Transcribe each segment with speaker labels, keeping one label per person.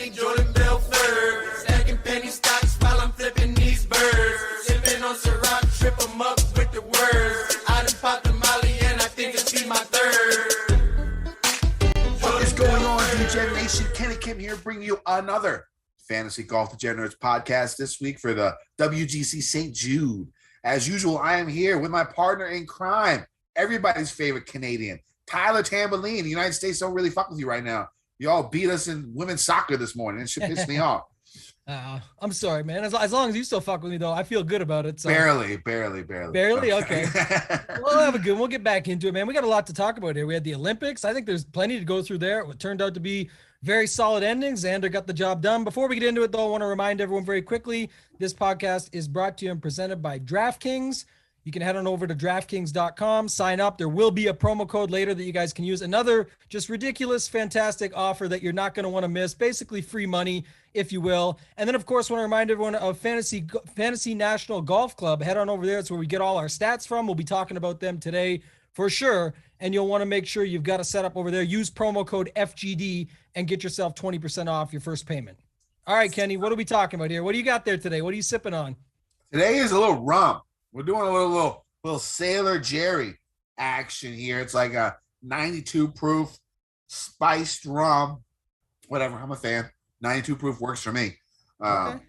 Speaker 1: money, Jordan Belfort. Stacking penny stocks while I'm flipping these birds. Sipping on Ciroc, trip 'em up with the words. I done popped the Molly and I think it's be my third.
Speaker 2: What is going on, Degeneration? Kenny Kim here, bringing you another Fantasy Golf Degenerates podcast this week for the WGC St. Jude. As usual, I am here with my partner in crime, everybody's favorite Canadian, Tyler Tamboline. The United States don't really fuck with you right now. You all beat us in women's soccer this morning. It should piss me off.
Speaker 3: I'm sorry, man. As long as you still fuck with me, though, I feel good about it. So.
Speaker 2: Barely.
Speaker 3: Barely? Okay. We'll have a good. We'll get back into it, man. We got a lot to talk about here. We had the Olympics. I think there's plenty to go through there. It turned out to be very solid endings. Xander got the job done. Before we get into it, though, I want to remind everyone very quickly, this podcast is brought to you and presented by DraftKings. You can head on over to DraftKings.com, sign up. There will be a promo code later that you guys can use. Another just ridiculous, fantastic offer that you're not going to want to miss. Basically free money, if you will. And then, of course, I want to remind everyone of Fantasy National Golf Club. Head on over there. It's where we get all our stats from. We'll be talking about them today for sure. And you'll want to make sure you've got a setup over there. Use promo code FGD and get yourself 20% off your first payment. All right, Kenny, what are we talking about here? What do you got there today? What are you sipping on?
Speaker 2: Today is a little rum. We're doing a little Sailor Jerry action here. It's like a 92 proof spiced rum. Whatever, I'm a fan. 92 proof works for me.
Speaker 3: Okay.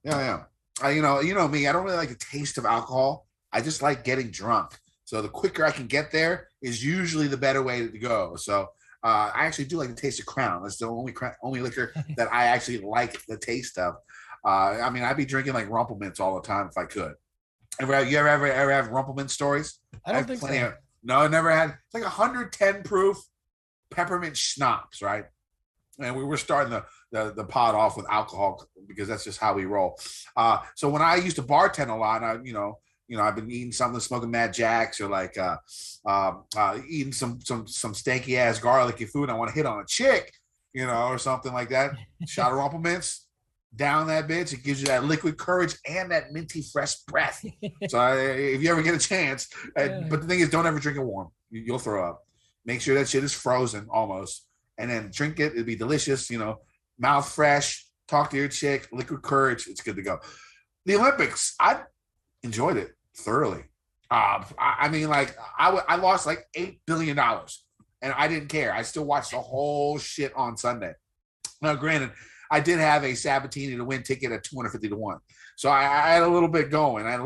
Speaker 2: Yeah. You know me. I don't really like the taste of alcohol. I just like getting drunk. So the quicker I can get there is usually the better way to go. So I actually do like the taste of Crown. That's the only liquor that I actually like the taste of. I mean, I'd be drinking like Rumplemints all the time if I could. You ever have Rumpleman stories?
Speaker 3: I don't think so.
Speaker 2: No, I never had. It's like 110 proof peppermint schnapps, right? And we were starting the pod off with alcohol because that's just how we roll. So when I used to bartend a lot, I've been eating something, smoking Mad Jacks, or like eating some stanky ass garlicky food. And I want to hit on a chick, or something like that. Shot of Rumplemints. Down that bitch, it gives you that liquid courage and that minty fresh breath. So if you ever get a chance, but the thing is, don't ever drink it warm. You'll throw up. Make sure that shit is frozen almost, and then drink it. It'll be delicious. Mouth fresh. Talk to your chick. Liquid courage. It's good to go. The Olympics, I enjoyed it thoroughly. I mean, like I lost like $8 billion, and I didn't care. I still watched the whole shit on Sunday. Now, granted, I did have a Sabatini to win ticket at 250 to 1. So I had a little bit going. there.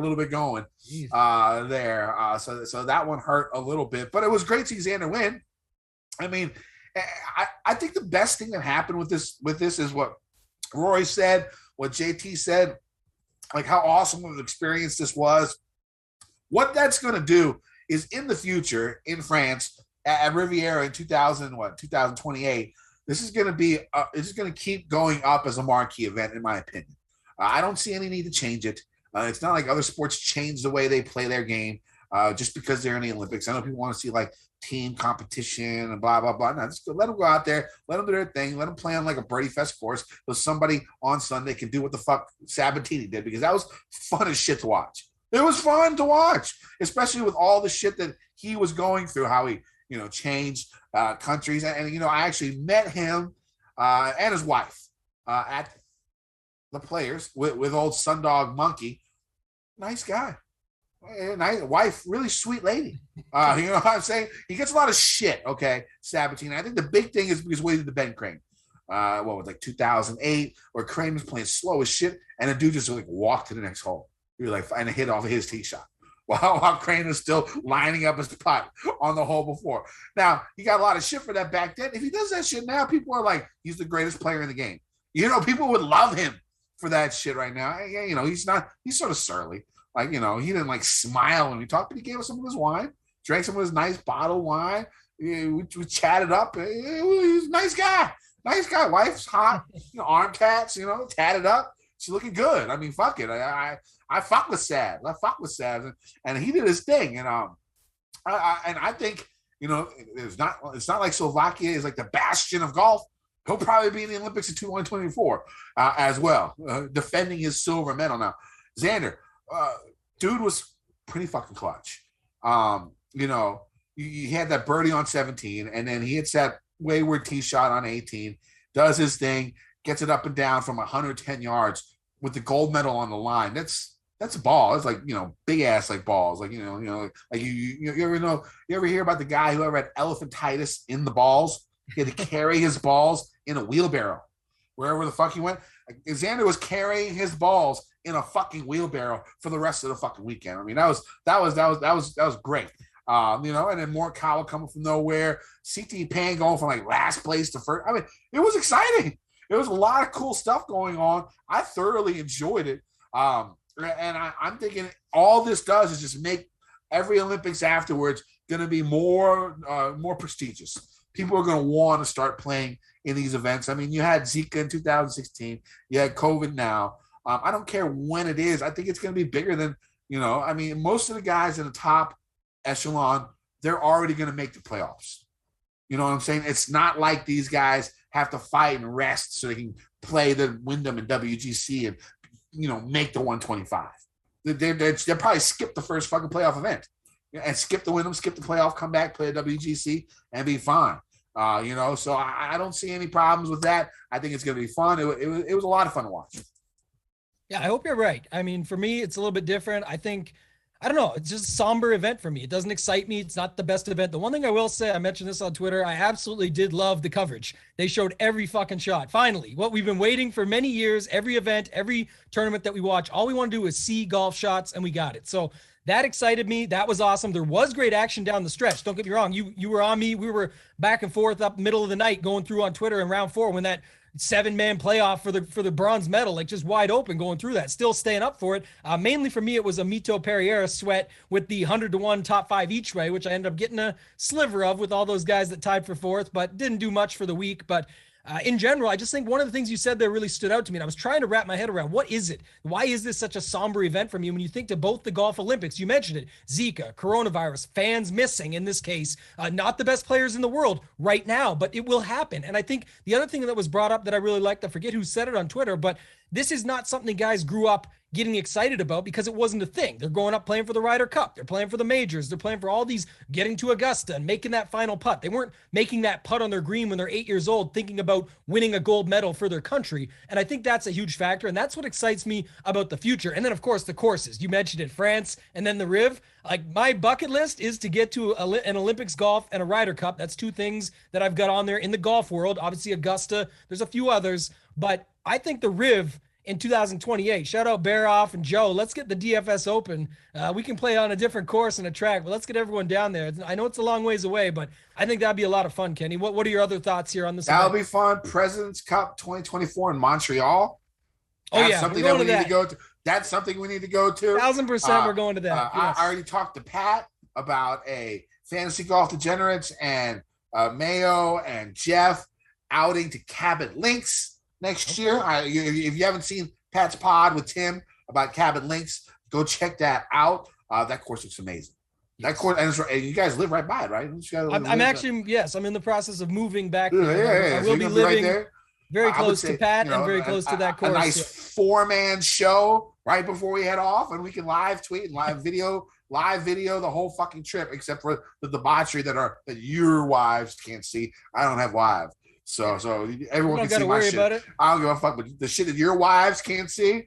Speaker 2: So that one hurt a little bit, but it was great to see Xander win. I mean, I think the best thing that happened with this is what Rory said, what JT said, like how awesome of an experience this was. What that's going to do is in the future in France at Riviera in 2028, this is going to be. This is going to keep going up as a marquee event, in my opinion. I don't see any need to change it. It's not like other sports change the way they play their game just because they're in the Olympics. I know people want to see like team competition and blah blah blah. No, just let them go out there, let them do their thing, let them play on like a Birdie Fest course, so somebody on Sunday can do what the fuck Sabatini did, because that was fun as shit to watch. It was fun to watch, especially with all the shit that he was going through. How he changed countries. And I actually met him and his wife at the Players with old Sundog Monkey. Nice guy. Nice wife, really sweet lady. You know what I'm saying? He gets a lot of shit, okay, Sabatini. I think the big thing is because we did the Ben Crane. What was like 2008, where Crane was playing slow as shit, and the dude just like walked to the next hole. He was like, and a hit off of his tee shot. While Crane is still lining up his putt on the hole before. Now, he got a lot of shit for that back then. If he does that shit now, people are like, he's the greatest player in the game. People would love him for that shit right now. He's sort of surly. Like, he didn't like smile when we talked, but he gave us some of his wine, drank some of his nice bottled wine. We chatted up. He's a nice guy. Nice guy. Wife's hot. Arm tats, tatted up. She's looking good. I mean, fuck it. I fuck with Sav. And he did his thing. And I think it's not like Slovakia is like the bastion of golf. He'll probably be in the Olympics in 2024 as well, defending his silver medal. Now, Xander, dude was pretty fucking clutch. He had that birdie on 17, and then he hits that wayward tee shot on 18. Does his thing, gets it up and down from 110 yards with the gold medal on the line. That's a ball. It's like, big ass like balls. Like, like you ever hear about the guy who ever had elephantitis in the balls? He had to carry his balls in a wheelbarrow wherever the fuck he went. Like, Xander was carrying his balls in a fucking wheelbarrow for the rest of the fucking weekend. I mean, that was great. And then Morikawa coming from nowhere, CT Pan going from like last place to first. I mean, it was exciting. There was a lot of cool stuff going on. I thoroughly enjoyed it. And I'm thinking all this does is just make every Olympics afterwards going to be more prestigious. People are going to want to start playing in these events. I mean, you had Zika in 2016. You had COVID now. I don't care when it is. I think it's going to be bigger than, I mean, most of the guys in the top echelon, they're already going to make the playoffs. You know what I'm saying? It's not like these guys have to fight and rest so they can play the Wyndham and WGC and, make the 125. They'll probably skip the first fucking playoff event and skip the Wyndham, skip the playoff, come back, play a WGC and be fine. So I don't see any problems with that. I think it's going to be fun. It was a lot of fun to watch.
Speaker 3: Yeah, I hope you're right. I mean, for me, it's a little bit different. I don't know. It's just a somber event for me. It doesn't excite me. It's not the best event. The one thing I will say, I mentioned this on Twitter, I absolutely did love the coverage. They showed every fucking shot. Finally, what we've been waiting for many years, every event, every tournament that we watch, all we want to do is see golf shots, and we got it. So that excited me. That was awesome. There was great action down the stretch. Don't get me wrong. You were on me. We were back and forth up middle of the night going through on Twitter in round 4 when that 7-man playoff for the bronze medal, like just wide open going through that, still staying up for it. Mainly for me, it was a Mito Pereira sweat with the 100-1 top 5 each way, which I ended up getting a sliver of with all those guys that tied for 4th, but didn't do much for the week. But in general, I just think one of the things you said there really stood out to me. And I was trying to wrap my head around, what is it? Why is this such a somber event for me? When you think to both the Golf Olympics, you mentioned it, Zika, coronavirus, fans missing in this case, not the best players in the world right now, but it will happen. And I think the other thing that was brought up that I really liked, I forget who said it on Twitter, but this is not something guys grew up getting excited about because it wasn't a thing. They're going up playing for the Ryder Cup. They're playing for the majors. They're playing for all these, getting to Augusta and making that final putt. They weren't making that putt on their green when they're 8 years old, thinking about winning a gold medal for their country. And I think that's a huge factor. And that's what excites me about the future. And then of course the courses you mentioned it, France, and then the Riv. Like my bucket list is to get to an Olympics golf and a Ryder Cup. That's 2 things that I've got on there in the golf world. Obviously Augusta, there's a few others, but I think the Riv in 2028. Shout out Baroff and Joe. Let's get the DFS Open. We can play on a different course and a track, but let's get everyone down there. I know it's a long ways away, but I think that'd be a lot of fun, Kenny. What are your other thoughts here on this?
Speaker 2: That'll be fun. President's Cup 2024 in Montreal.
Speaker 3: That's
Speaker 2: something that we need to go to. That's something we need to go to.
Speaker 3: 1,000% we're going to that. Yes.
Speaker 2: I already talked to Pat about a fantasy golf degenerates and Mayo and Jeff outing to Cabot Links next year. If you haven't seen Pat's pod with Tim about Cabot Links, go check that out. That course looks amazing. That course, and you guys live right by it, right?
Speaker 3: I'm actually, yes, I'm in the process of moving back.
Speaker 2: Yeah.
Speaker 3: I will be living right very close to Pat and very close to that course.
Speaker 2: A nice 4-man show right before we head off, and we can live tweet and live video the whole fucking trip, except for the debauchery that your wives can't see. I don't have wives. So everyone can see my shit. About it. I don't give a fuck, but the shit that your wives can't see,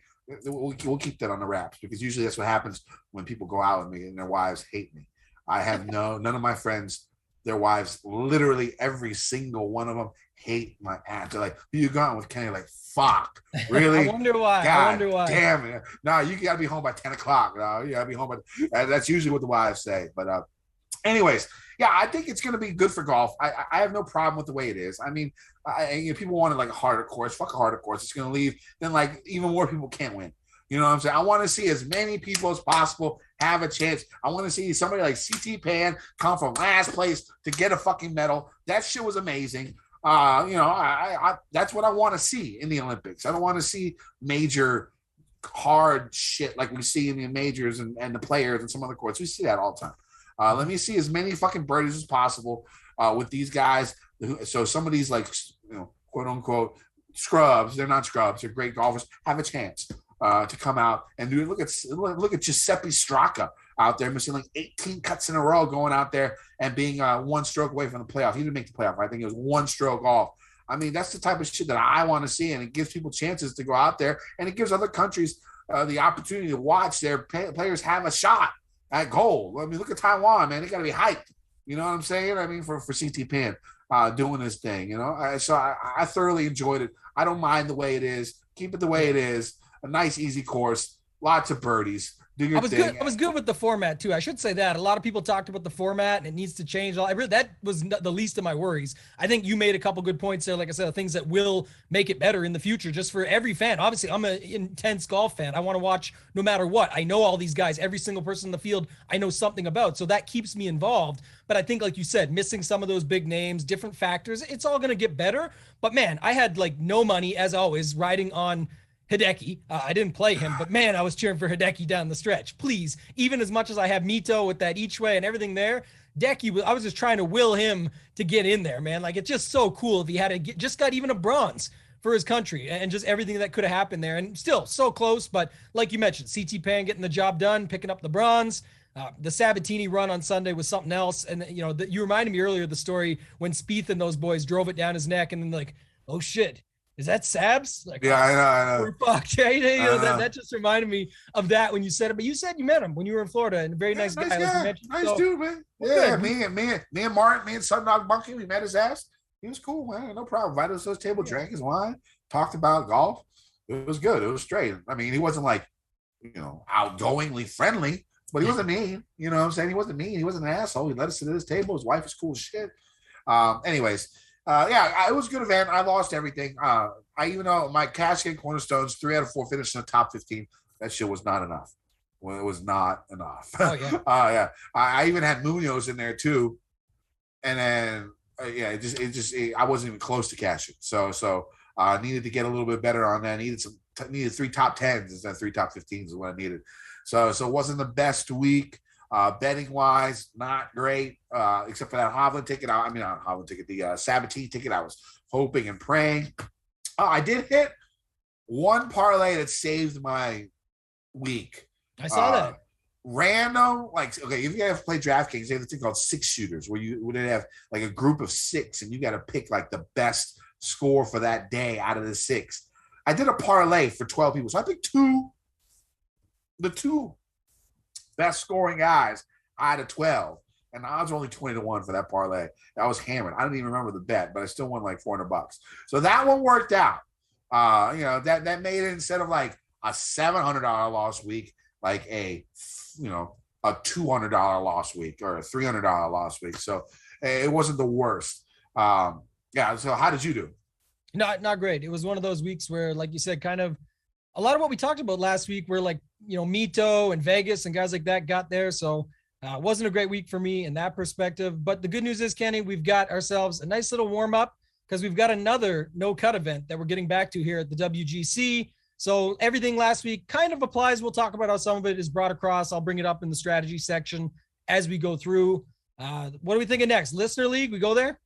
Speaker 2: we'll keep that on the wraps, because usually that's what happens when people go out with me and their wives hate me. I have none of my friends, their wives, literally every single one of them hate my ass. They're like, who you going with, Kenny? Like, fuck, really?
Speaker 3: I wonder why.
Speaker 2: God damn it. No, you gotta be home by 10 o'clock. No, you gotta be home by, that's usually what the wives say. But anyways, yeah, I think it's going to be good for golf. I have no problem with the way it is. I mean, people wanted like a harder course. Fuck a harder course. It's going to leave. Then like even more people can't win. You know what I'm saying? I want to see as many people as possible have a chance. I want to see somebody like CT Pan come from last place to get a fucking medal. That shit was amazing. That's what I want to see in the Olympics. I don't want to see major hard shit like we see in the majors and the players and some other courts. We see that all the time. Let me see as many fucking birdies as possible with these guys. So some of these, like, quote unquote scrubs, they're not scrubs, they're great golfers, have a chance to come out and do it. Look at Giuseppe Straka out there missing like 18 cuts in a row, going out there and being 1 stroke away from the playoff. He didn't make the playoff. I think it was 1 stroke off. I mean, that's the type of shit that I want to see, and it gives people chances to go out there, and it gives other countries the opportunity to watch their players have a shot at goal. I mean, look at Taiwan, man. They got to be hyped. You know what I'm saying? I mean, for CT Pan doing this thing, you know. So I thoroughly enjoyed it. I don't mind the way it is. Keep it the way it is. A nice, easy course. Lots of birdies. Do your thing.
Speaker 3: I was good with the format too. I should say that a lot of people talked about the format and it needs to change. That was the least of my worries. I think you made a couple good points there. Like I said, things that will make it better in the future, just for every fan. Obviously, I'm an intense golf fan. I want to watch no matter what. I know all these guys, every single person in the field, I know something about. So that keeps me involved. But I think, like you said, missing some of those big names, different factors, it's all going to get better. But man, I had like no money as always riding on Hideki. I didn't play him, but man, I was cheering for Hideki down the stretch. Please, even as much as I have Mito with that each way and everything there, Decky, I was just trying to will him to get in there, man. Like, it's just so cool if he had just got even a bronze for his country and just everything that could have happened there. And still so close, but like you mentioned, CT Pan getting the job done, picking up the bronze. The Sabatini run on Sunday was something else. And, you know, you reminded me earlier of the story when Spieth and those boys drove it down his neck and then like, oh shit. Is that Sabs? Like,
Speaker 2: yeah, I know.
Speaker 3: We're fucked. Yeah, you know, that just reminded me of that when you said it. But you said you met him when you were in Florida, and a very nice guy.
Speaker 2: Nice dude, man. Yeah, me and Martin, me and Sundog Bunky, we met his ass. He was cool, man. No problem. Invited us to his table, drank his wine, talked about golf. It was good. It was straight. I mean, he wasn't like, you know, outgoingly friendly, but he wasn't mean. You know what I'm saying? He wasn't mean. He wasn't an asshole. He let us sit at his table. His wife was cool as shit. Anyways. It was a good event. I lost everything. I even though my cash game cornerstones 3 out of 4 finished in the top 15. That shit was not enough. Well, it was not enough.
Speaker 3: Oh yeah.
Speaker 2: I even had Munoz in there too, and then I wasn't even close to cashing. So I needed to get a little bit better on that. I needed 3 top 10s instead of 3 top 15s is what I needed. So it wasn't the best week. Betting wise, not great, except for that Hovland ticket. Not Hovland ticket, the Sabatini ticket. I was hoping and praying. I did hit one parlay that saved my week.
Speaker 3: I saw that.
Speaker 2: Random, like, okay, if you guys play DraftKings, they have this thing called 6 shooters where they have like a group of 6 and you got to pick like the best score for that day out of the 6. I did a parlay for 12 people. So I picked the two best scoring guys out of 12, and the odds were only 20-1 for that parlay. I was hammered. I don't even remember the bet, but I still won like $400. So that one worked out. That made it, instead of like a $700 loss week, like a $200 loss week or a $300 loss week. So it wasn't the worst. So how did you do?
Speaker 3: Not great. It was one of those weeks where, like you said, kind of a lot of what we talked about last week were like, you know, Mito and Vegas and guys like that got there. So it wasn't a great week for me in that perspective. But the good news is, Kenny, we've got ourselves a nice little warm up because we've got another no cut event that we're getting back to here at the WGC. So everything last week kind of applies. We'll talk about how some of it is brought across. I'll bring it up in the strategy section as we go through. What are we thinking next? Listener League, we go there?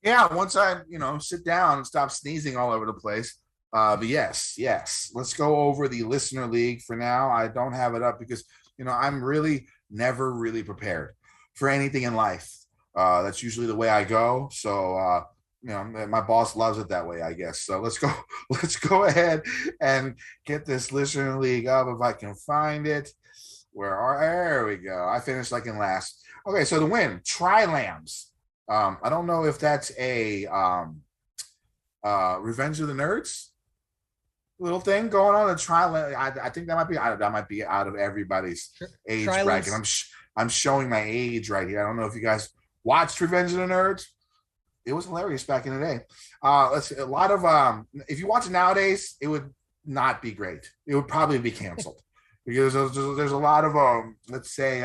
Speaker 2: Yeah, once I, sit down and stop sneezing all over the place. But yes, let's go over the Listener League for now. I don't have it up because, I'm really never really prepared for anything in life. That's usually the way I go. So, my boss loves it that way, I guess. So let's go ahead and get this Listener League up if I can find it. There we go. I finished like in last. Okay, so the win, Tri-Lambs. I don't know if that's a Revenge of the Nerds little thing going on. I think that might be out of everybody's age bracket. I'm showing my age right here. I don't know if you guys watched Revenge of the Nerds. It was hilarious back in the day. Let's see, a lot of if you watch it nowadays, it would not be great. It would probably be canceled because there's a lot of let's say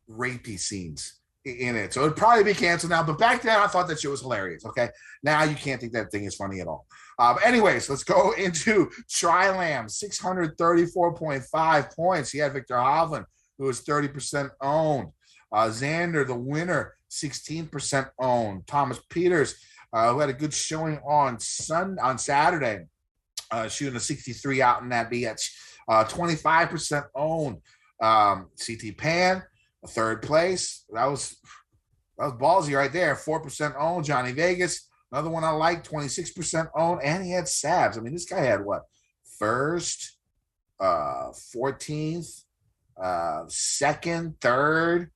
Speaker 2: rapey scenes in it. So it'd probably be canceled now. But back then I thought that shit was hilarious. Okay. Now you can't think that thing is funny at all. But anyways, let's go into Tri-Lam, 634.5 points. He had Victor Hovland, who was 30% owned. Xander, the winner, 16% owned. Thomas Peters, who had a good showing on Saturday, shooting a 63 out in that BH, 25% owned. CT Pan, third place. That was ballsy right there. 4% owned. Johnny Vegas, Another one I like, 26% owned, and he had Sabs. I mean, this guy had what? First, 14th, second, third.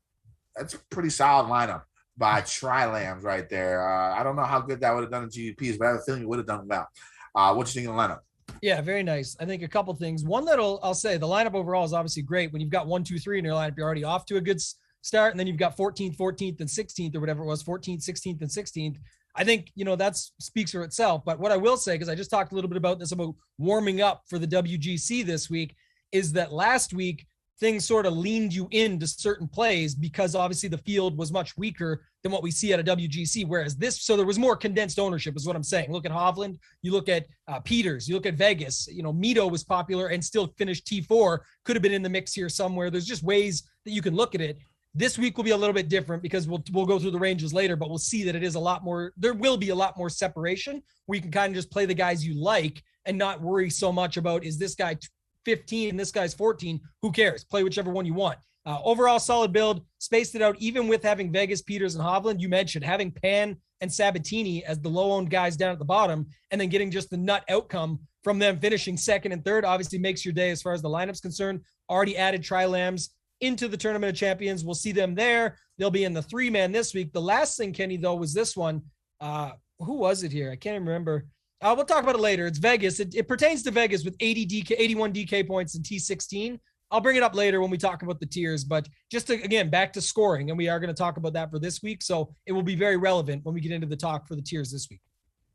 Speaker 2: That's a pretty solid lineup by Tri-Lambs right there. I don't know how good that would have done in GVPs, but I have a feeling it would have done well. What you think of the lineup?
Speaker 3: Yeah, very nice. I think a couple things. One that I'll say the lineup overall is obviously great. When you've got 1, 2, 3 in your lineup, you're already off to a good start. And then you've got 14th, 14th, and 16th or whatever it was, 14th, 16th, and 16th. I think, that speaks for itself. But what I will say, because I just talked a little bit about this, about warming up for the WGC this week, is that last week things sort of leaned you into certain plays because obviously the field was much weaker than what we see at a WGC. Whereas so there was more condensed ownership is what I'm saying. Look at Hovland, you look at Peters, you look at Vegas, Mito was popular and still finished T4, could have been in the mix here somewhere. There's just ways that you can look at it. This week will be a little bit different because we'll go through the ranges later, but we'll see that it is a lot more, there will be a lot more separation where you can kind of just play the guys you like and not worry so much about, is this guy 15 and this guy's 14? Who cares? Play whichever one you want. Overall solid build, spaced it out, even with having Vegas, Peters, and Hovland. You mentioned having Pan and Sabatini as the low-owned guys down at the bottom, and then getting just the nut outcome from them finishing second and third obviously makes your day as far as the lineup's concerned. Already added Tri-Lambs into the Tournament of Champions. We'll see them there. They'll be in the 3-man this week. The last thing, Kenny, though, was this one. Who was it here? I can't even remember. We'll talk about it later. It's Vegas. It pertains to Vegas with 81 DK points in T16. I'll bring it up later when we talk about the tiers, but just to, again, back to scoring, and we are going to talk about that for this week. So it will be very relevant when we get into the talk for the tiers this week.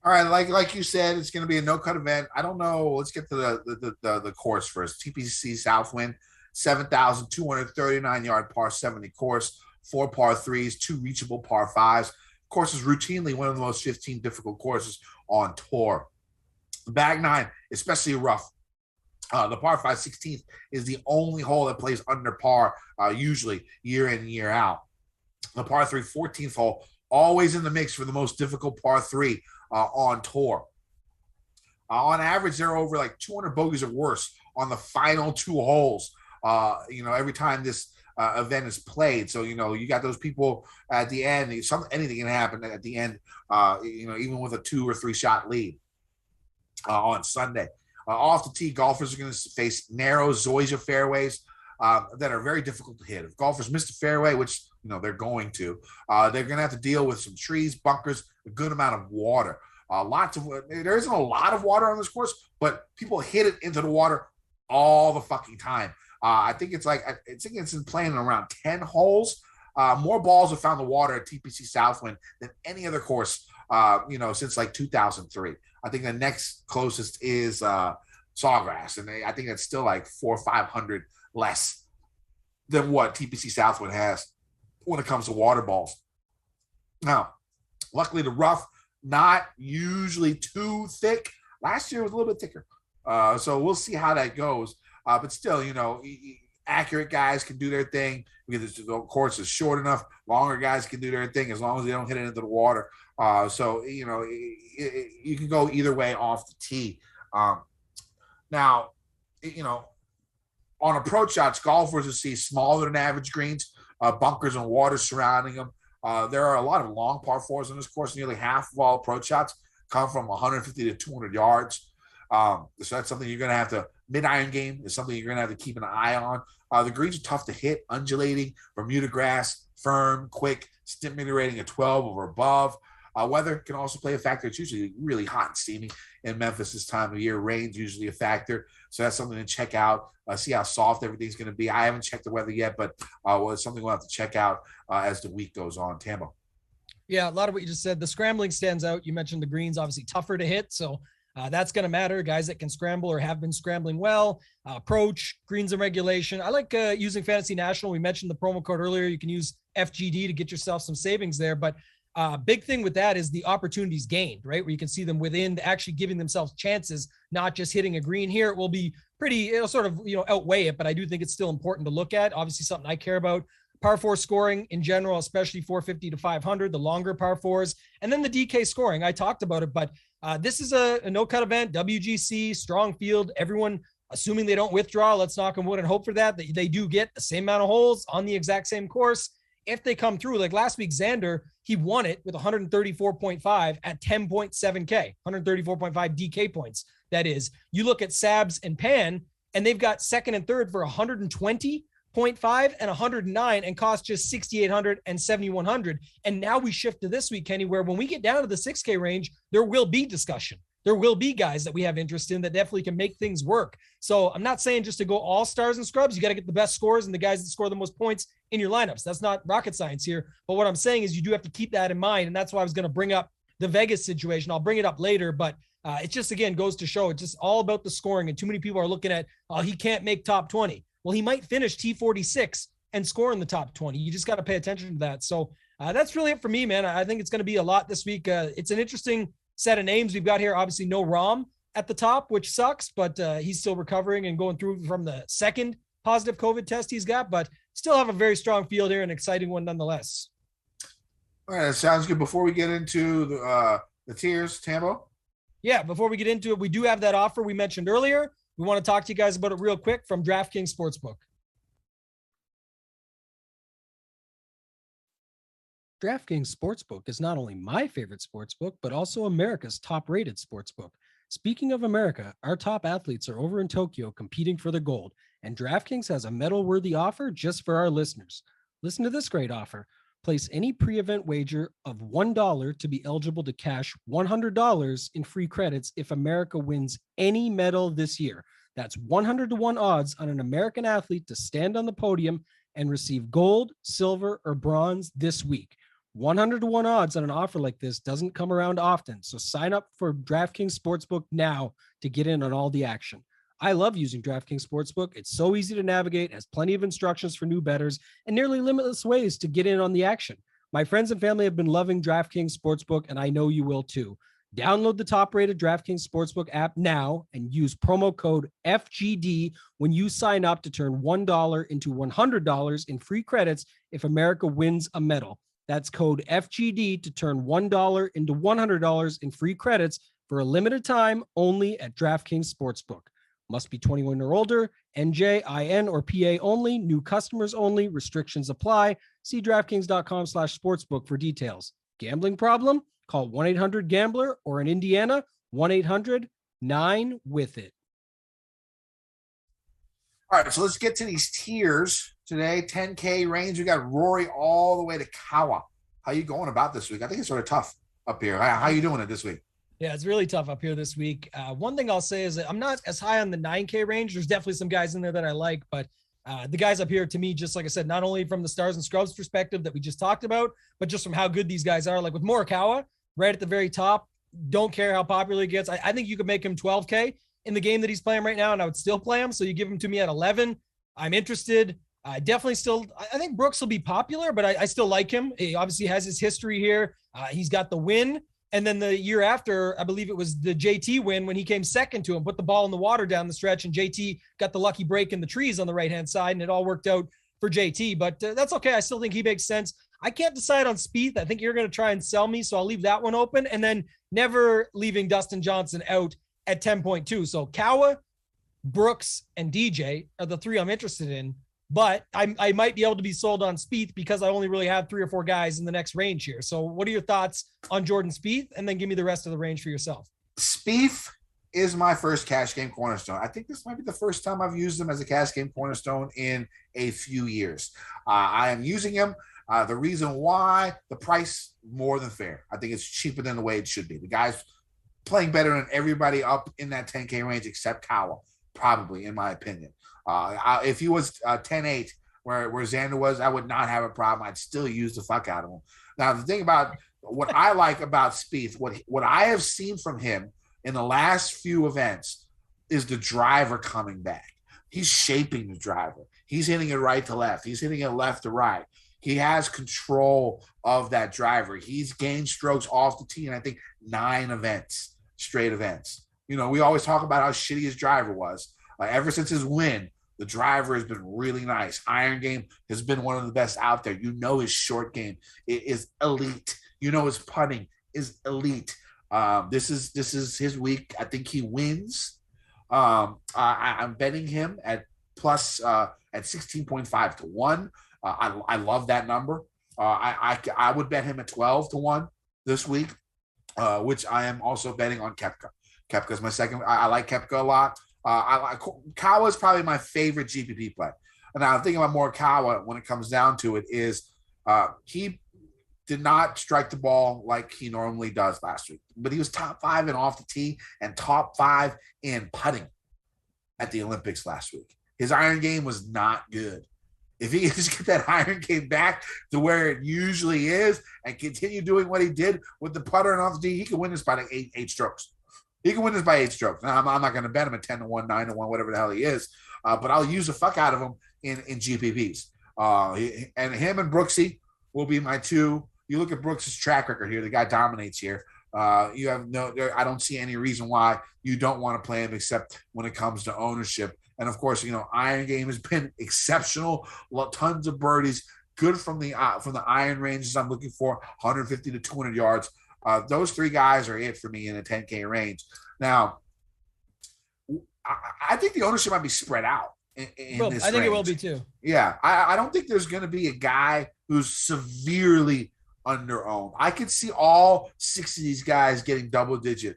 Speaker 2: All right, like you said, it's going to be a no-cut event. I don't know. Let's get to the course first. TPC Southwind, 7,239-yard par 70 course, 4 par 3s, 2 reachable par 5s. Course is routinely one of the most 15 difficult courses on tour. The bag 9, especially rough. The par 5 16th is the only hole that plays under par, usually year in, year out. The par 3 14th hole, always in the mix for the most difficult par 3 on tour. On average, there are over like 200 bogeys or worse on the final 2 holes, every time this event is played. So, you got those people at the end, anything can happen at the end, even with a 2 or 3 shot lead on Sunday. Off the tee, golfers are going to face narrow zoysia fairways that are very difficult to hit. If golfers miss the fairway, which they're going to, they're going to have to deal with some trees, bunkers, a good amount of water. There isn't a lot of water on this course, but people hit it into the water all the fucking time. I think it's been playing around 10 holes. More balls have found the water at TPC Southwind than any other course, since like 2003. I think the next closest is Sawgrass, and I think it's still like 400 or 500 less than what TPC Southwind has when it comes to water balls. Now, luckily the rough, not usually too thick. Last year was a little bit thicker. So we'll see how that goes. But still, accurate guys can do their thing because the course is short enough. Longer guys can do their thing as long as they don't hit it into the water. You can go either way off the tee. Now, on approach shots, golfers will see smaller than average greens, bunkers and water surrounding them. There are a lot of long par 4s on this course. Nearly half of all approach shots come from 150 to 200 yards. So that's something you're going to have to mid-iron game is something you're going to have to keep an eye on. The greens are tough to hit, undulating, Bermuda grass, firm, quick, stimulating rating of 12 or above. Weather can also play a factor. It's usually really hot and steamy in Memphis this time of year. Rain's usually a factor. So that's something to check out, see how soft everything's going to be. I haven't checked the weather yet, but it's something we'll have to check out as the week goes on. Tambo.
Speaker 3: Yeah, a lot of what you just said. The scrambling stands out. You mentioned the greens, obviously tougher to hit. So that's going to matter. Guys that can scramble or have been scrambling well, approach, greens and regulation. I like using Fantasy National. We mentioned the promo code earlier. You can use FGD to get yourself some savings there. But big thing with that is the opportunities gained, right? Where you can see them within actually giving themselves chances, not just hitting a green here. It will be it'll sort of, outweigh it, but I do think it's still important to look at. Obviously something I care about. Par 4 scoring in general, especially 450 to 500, the longer par 4s, and then the DK scoring. I talked about it, but this is a no-cut event, WGC, strong field. Everyone, assuming they don't withdraw, let's knock on wood and hope for that they do get the same amount of holes on the exact same course. if they come through, like last week, Xander, he won it with 134.5 at 10.7K, 134.5 DK points. That is, you look at Sabs and Pan, and they've got second and third for 120.5 and 109 and cost just 6,800 and 7,100. And now we shift to this week, Kenny, where when we get down to the 6K range, there will be discussion. There will be guys that we have interest in that definitely can make things work. So I'm not saying just to go all stars and scrubs. You got to get the best scores and the guys that score the most points in your lineups. That's not rocket science here. But what I'm saying is you do have to keep that in mind. And that's why I was going to bring up the Vegas situation. I'll bring it up later, but it just, again, goes to show it's just all about the scoring. And too many people are looking at, oh, he can't make top 20. Well, he might finish T46 and score in the top 20. You just got to pay attention to that. So that's really it for me, man. I think it's going to be a lot this week. It's an interesting set of names we've got here. Obviously no Rom at the top, which sucks, but he's still recovering and going through from the second positive COVID test he's got, but still have a very strong field here, an exciting one nonetheless.
Speaker 2: All right, that sounds good. Before we get into the tiers, Tambo?
Speaker 3: Yeah, before we get into it, we do have that offer we mentioned earlier. We want to talk to you guys about it real quick from DraftKings Sportsbook. DraftKings Sportsbook is not only my favorite sportsbook, but also America's top-rated sportsbook. Speaking of America, our top athletes are over in Tokyo competing for the gold, and DraftKings has a medal-worthy offer just for our listeners. Listen to this great offer. Place any pre-event wager of $1 to be eligible to cash $100 in free credits if America wins any medal this year. That's 100-to-1 odds on an American athlete to stand on the podium and receive gold, silver, or bronze this week. 100-to-1 odds on an offer like this doesn't come around often, so sign up for DraftKings Sportsbook now to get in on all the action. I love using DraftKings Sportsbook. It's so easy to navigate, has plenty of instructions for new bettors, and nearly limitless ways to get in on the action. My friends and family have been loving DraftKings Sportsbook, and I know you will too. Download the top-rated DraftKings Sportsbook app now and use promo code FGD when you sign up to turn $1 into $100 in free credits if America wins a medal. That's code FGD to turn $1 into $100 in free credits for a limited time only at DraftKings Sportsbook. Must be 21 or older, NJIN or PA only, new customers only, restrictions apply. See DraftKings.com/sportsbook for details. Gambling problem? Call 1-800-GAMBLER or in Indiana, 1-800-9-WITH-IT.
Speaker 2: All right, so let's get to these tiers today. 10K range. We got Rory all the way to Kawa. How you going about this week? I think it's sort of tough up here. How you doing it this week?
Speaker 3: Yeah, it's really tough up here this week. One thing I'll say is that I'm not as high on the 9K range. There's definitely some guys in there that I like, but the guys up here, to me, just like I said, not only from the stars and scrubs perspective that we just talked about, but just from how good these guys are. Like with Morikawa, right at the very top, don't care how popular he gets. I think you could make him 12K in the game that he's playing right now, and I would still play him. So you give him to me at 11. I'm interested. I think Brooks will be popular, but I still like him. He obviously has his history here. He's got the win. And then the year after, I believe it was the JT win when he came second to him, put the ball in the water down the stretch, and JT got the lucky break in the trees on the right-hand side, and it all worked out for JT. But that's okay. I still think he makes sense. I can't decide on Spieth. I think you're going to try and sell me, so I'll leave that one open. And then never leaving Dustin Johnson out at 10.2. So Kawa, Brooks, and DJ are the three I'm interested in. But I might be able to be sold on Spieth because I only really have 3 or 4 guys in the next range here. So what are your thoughts on Jordan Spieth? And then give me the rest of the range for yourself.
Speaker 2: Spieth is my first cash game cornerstone. I think this might be the first time I've used him as a cash game cornerstone in a few years. I am using him. The reason why, the price more than fair. I think it's cheaper than the way it should be. The guy's playing better than everybody up in that 10K range except Kawa, probably, in my opinion. If he was 10-8 where Xander was, I would not have a problem. I'd still use the fuck out of him. Now, the thing about what I like about Spieth, what I have seen from him in the last few events is the driver coming back. He's shaping the driver. He's hitting it right to left. He's hitting it left to right. He has control of that driver. He's gained strokes off the tee in, I think, 9 straight events. You know, we always talk about how shitty his driver was. Ever since his win, the driver has been really nice. Iron game has been one of the best out there. You know his short game is elite. You know his putting is elite. This is his week. I think he wins. I'm betting him at plus at 16.5 to 1. I love that number. I would bet him at 12-1 this week, which I am also betting on Koepka. Koepka is my second. I like Koepka a lot. Kawa is probably my favorite GPP play. And now I'm thinking about Morikawa when it comes down to it is he did not strike the ball like he normally does last week, but he was top 5 in off the tee and top 5 in putting at the Olympics last week. His iron game was not good. If he can just get that iron game back to where it usually is and continue doing what he did with the putter and off the tee, he can win this by like eight strokes. He can win this by 8 strokes. Now, I'm not going to bet him at 10-1, 9-1, whatever the hell he is, but I'll use the fuck out of him in GPPs. And him and Brooksy will be my two. You look at Brooks' track record here. The guy dominates here. You have I don't see any reason why you don't want to play him except when it comes to ownership. And of course, iron game has been exceptional. Tons of birdies, good from the iron ranges. I'm looking for 150 to 200 yards. Those 3 guys are it for me in a 10K range. Now, I think the ownership might be spread out in this
Speaker 3: I think
Speaker 2: range.
Speaker 3: it will be too.
Speaker 2: Yeah, I don't think there's going to be a guy who's severely under-owned. I could see all 6 of these guys getting double-digit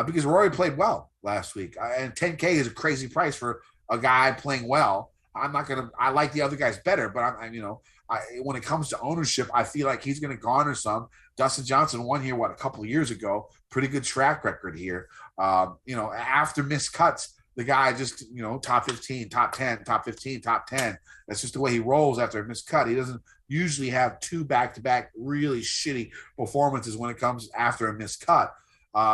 Speaker 2: because Rory played well last week. And 10K is a crazy price for a guy playing well. I like the other guys better, but when it comes to ownership, I feel like he's going to garner some. Dustin Johnson won here, a couple of years ago. Pretty good track record here. After missed cuts, the guy just, top 15, top 10, top 15, top 10. That's just the way he rolls after a missed cut. He doesn't usually have 2 back-to-back really shitty performances when it comes after a missed cut.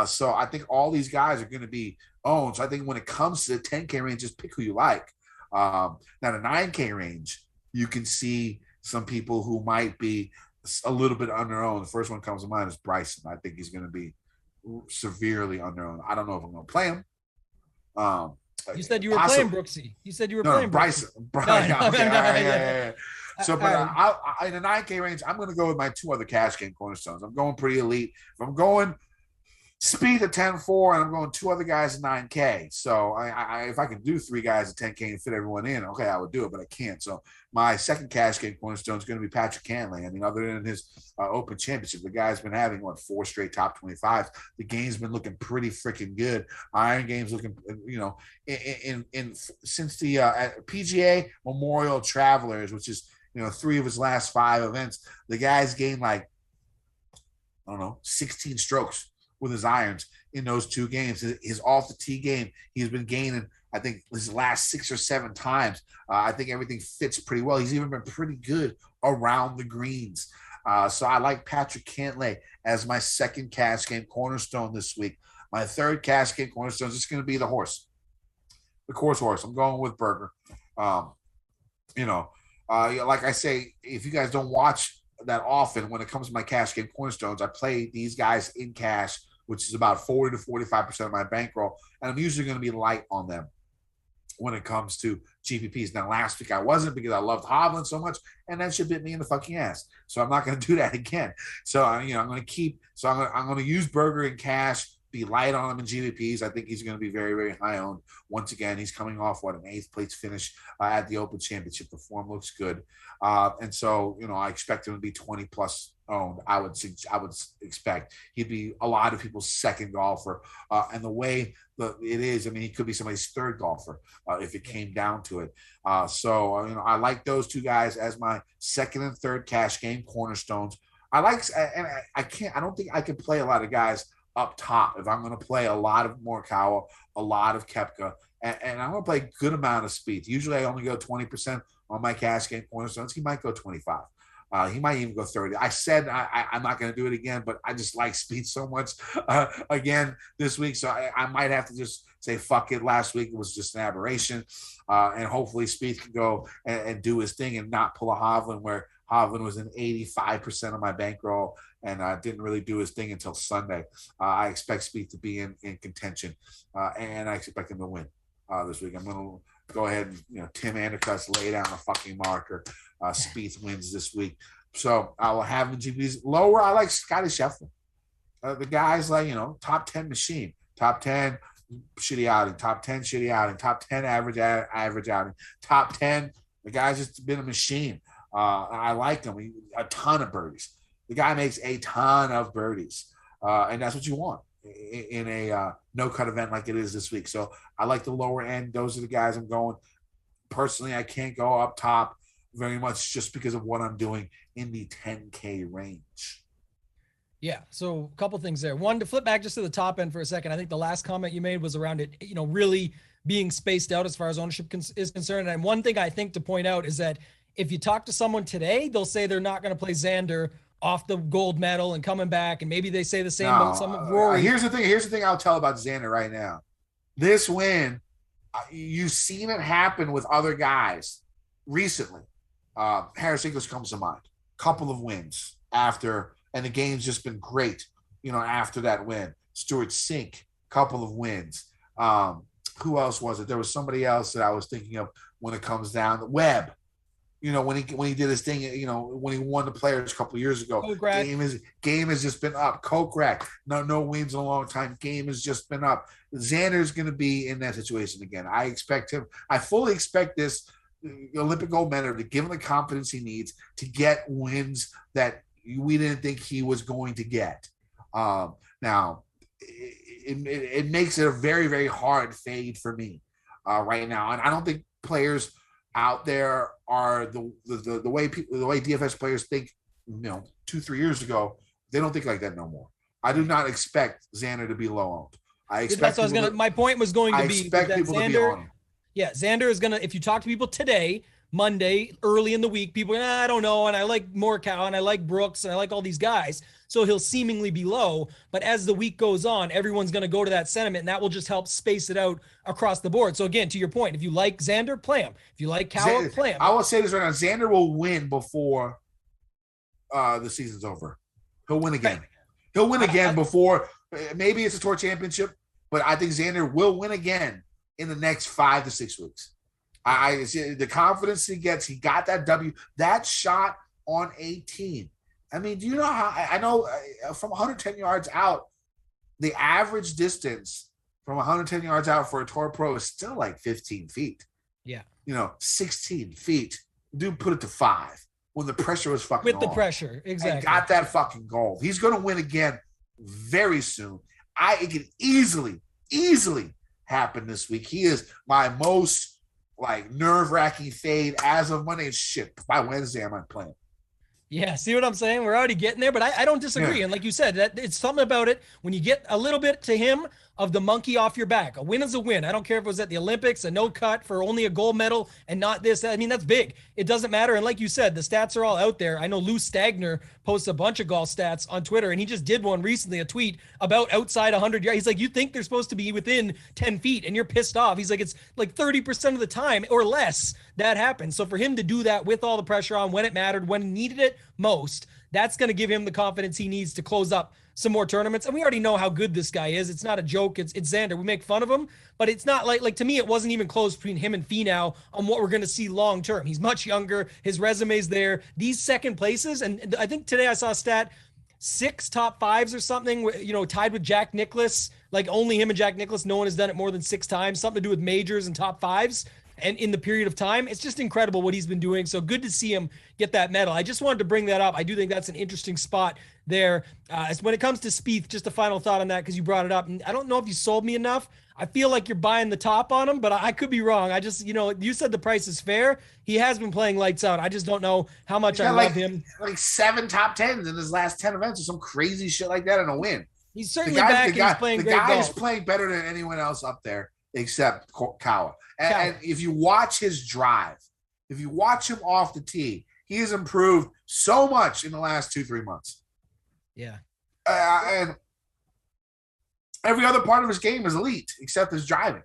Speaker 2: So I think all these guys are going to be owned. So I think when it comes to the 10K range, just pick who you like. Now, the 9K range, you can see some people who might be a little bit under-owned. The first one comes to mind is Bryson. I think he's going to be severely under-owned. I don't know if I'm going to play him.
Speaker 3: You said you were playing Brooksy. You said you were playing
Speaker 2: Bryson.
Speaker 3: Bryson.
Speaker 2: Yeah. So, but in the 9K range, I'm going to go with my 2 other cash game cornerstones. I'm going pretty elite. If I'm going Speed at 10-4, and I'm going 2 other guys at 9K. So if I can do 3 guys at 10K and fit everyone in, okay, I would do it, but I can't. So my second cash game cornerstone is going to be Patrick Cantlay. I mean, other than his Open Championship, the guy's been having 4 straight top 25s. The game's been looking pretty freaking good. Iron game's looking, since the PGA Memorial Travelers, which is 3 of his last 5 events, the guy's gained 16 strokes with his irons in those 2 games. His off the tee game, he's been gaining, I think, his last 6 or 7 times. I think everything fits pretty well. He's even been pretty good around the greens. So I like Patrick Cantlay as my second cash game cornerstone this week. My third cash game cornerstone is just going to be the course horse. I'm going with Berger. Like I say, if you guys don't watch that often, when it comes to my cash game cornerstones, I play these guys in cash, which is about 40 to 45% of my bankroll, and I'm usually going to be light on them when it comes to GPPs. Now, last week I wasn't because I loved Hovland so much, and that shit bit me in the fucking ass. So I'm not going to do that again. So I'm going to keep. So I'm going to use Berger in cash, be light on him in GPPs. I think he's going to be very, very high owned. Once again, he's coming off an 8th place finish at the Open Championship. The form looks good, and so I expect him to be 20 plus owned. I would expect he'd be a lot of people's second golfer, and the way it is, I mean, he could be somebody's third golfer if it came down to it. So I like those 2 guys as my second and third cash game cornerstones. I don't think I can play a lot of guys up top if I'm going to play a lot of Morikawa, a lot of Koepka, and I'm going to play a good amount of speed. Usually I only go 20% on my cash game cornerstones. He might go 25. He might even go 30. I said I'm not going to do it again, but I just like speed so much again this week. So I might have to just say, fuck it. Last week it was just an aberration. And hopefully Speed can go and do his thing and not pull a Hovland, where Hovland was in 85% of my bankroll and didn't really do his thing until Sunday. I expect Speed to be in contention, and I expect him to win this week. I'm going to go ahead and, Tim Andercutt's lay down a fucking marker. Spieth wins this week. So I will have the GPs lower. I like Scotty Scheffler. The guy's top 10 machine, top 10 shitty outing, top 10 shitty outing, top 10 average outing, top 10. The guy's just been a machine. I like him. A ton of birdies. The guy makes a ton of birdies, and that's what you want in a no-cut event like it is this week. So I like the lower end. Those are the guys I'm going. Personally, I can't go up top very much just because of what I'm doing in the 10K range.
Speaker 3: Yeah. So a couple things there. One, to flip back just to the top end for a second. I think the last comment you made was around it, really being spaced out as far as ownership is concerned. And one thing I think to point out is that if you talk to someone today, they'll say they're not going to play Xander off the gold medal and coming back. And maybe they say the same about some of Rory.
Speaker 2: Here's the thing I'll tell about Xander right now. This win, you've seen it happen with other guys recently. Harris English comes to mind. Couple of wins after, and the game's just been great, after that win. Stuart Sink, couple of wins. Who else was it? There was somebody else that I was thinking of when it comes down. Webb, when he did his thing, when he won the Players a couple of years ago. Game has just been up. Kokrak, no wins in a long time. Game has just been up. Xander's going to be in that situation again. I fully expect this Olympic gold medal to give him the confidence he needs to get wins that we didn't think he was going to get. Now, it makes it a very, very hard fade for me right now. And I don't think players out there are the way DFS players think, 2-3 years ago. They don't think like that no more. I do not expect Xander to be low owned.
Speaker 3: My point was going to be.
Speaker 2: I expect people to be on him.
Speaker 3: Yeah, Xander is if you talk to people today, Monday, early in the week, people are, I don't know, and I like Morikawa, and I like Brooks, and I like all these guys, so he'll seemingly be low, but as the week goes on, everyone's going to go to that sentiment, and that will just help space it out across the board. So again, to your point, if you like Xander, play him. If you like Kawa, play him.
Speaker 2: I will say this right now, Xander will win before the season's over. He'll win again. He'll win again before, maybe it's a tour championship, but I think Xander will win again in the next 5 to 6 weeks. The confidence he gets, he got that W, that shot on 18. I mean, do you know how I know from 110 yards out, the average distance from 110 yards out for a tour pro is still like 15 feet.
Speaker 3: Yeah.
Speaker 2: 16 feet. Dude put it to 5 when the pressure was fucking
Speaker 3: on. The pressure, exactly.
Speaker 2: And got that fucking gold. He's going to win again very soon. It can easily happen this week. He is my most nerve-wracking fade as of Monday. Shit, by Wednesday I'm not playing.
Speaker 3: Yeah, see what I'm saying? We're already getting there, but I don't disagree. Yeah. And like you said, that it's something about it when you get a little bit to him of the monkey off your back. A win is a win. I don't care if it was at the Olympics, a no cut for only a gold medal and not this. I mean, that's big. It doesn't matter. And like you said, the stats are all out there. I know Lou Stagner posts a bunch of golf stats on Twitter, and he just did one recently, a tweet about outside 100 yards. He's like, you think they're supposed to be within 10 feet and you're pissed off. He's like, it's like 30% of the time or less that happens. So for him to do that with all the pressure on when it mattered, when he needed it most, that's going to give him the confidence he needs to close up some more tournaments. And we already know how good this guy is. It's not a joke. It's Xander. We make fun of him, but it's not like to me, it wasn't even close between him and Finau on what we're going to see long term. He's much younger. His resume's there. These second places, and I think today I saw a stat, 6 top 5s or something, tied with Jack Nicklaus. Like only him and Jack Nicklaus. No one has done it more than 6 times. Something to do with majors and top 5s. And in the period of time, it's just incredible what he's been doing. So good to see him get that medal. I just wanted to bring that up. I do think that's an interesting spot there. When it comes to Spieth, just a final thought on that because you brought it up. And I don't know if you sold me enough. I feel like you're buying the top on him, but I could be wrong. I just, you said the price is fair. He has been playing lights out. I just don't know how much I love him.
Speaker 2: Like 7 top 10s in his last 10 events or some crazy shit like that in a win.
Speaker 3: He's certainly back and he's playing great golf.
Speaker 2: The guy is playing better than anyone else up there except Kawa. And if you watch his drive, if you watch him off the tee, he has improved so much in the last 2-3 months.
Speaker 3: Yeah.
Speaker 2: And every other part of his game is elite except his driving.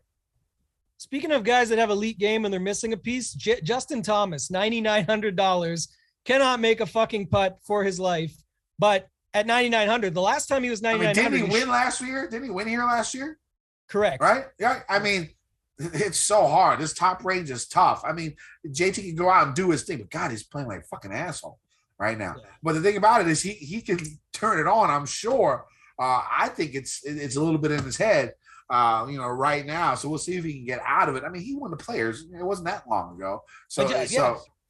Speaker 3: Speaking of guys that have elite game and they're missing a piece, Justin Thomas, $9,900, cannot make a fucking putt for his life. But at $9,900, the last time he was $9,900.
Speaker 2: Didn't he win last year? Didn't he win here last year?
Speaker 3: Correct.
Speaker 2: Right? Yeah. I mean, it's so hard. This top range is tough. I mean, JT can go out and do his thing, but God, he's playing like a fucking asshole right now. Yeah. But the thing about it is he can turn it on, I'm sure. I think it's a little bit in his head, right now. So we'll see if he can get out of it. I mean, he won the Players. It wasn't that long ago. So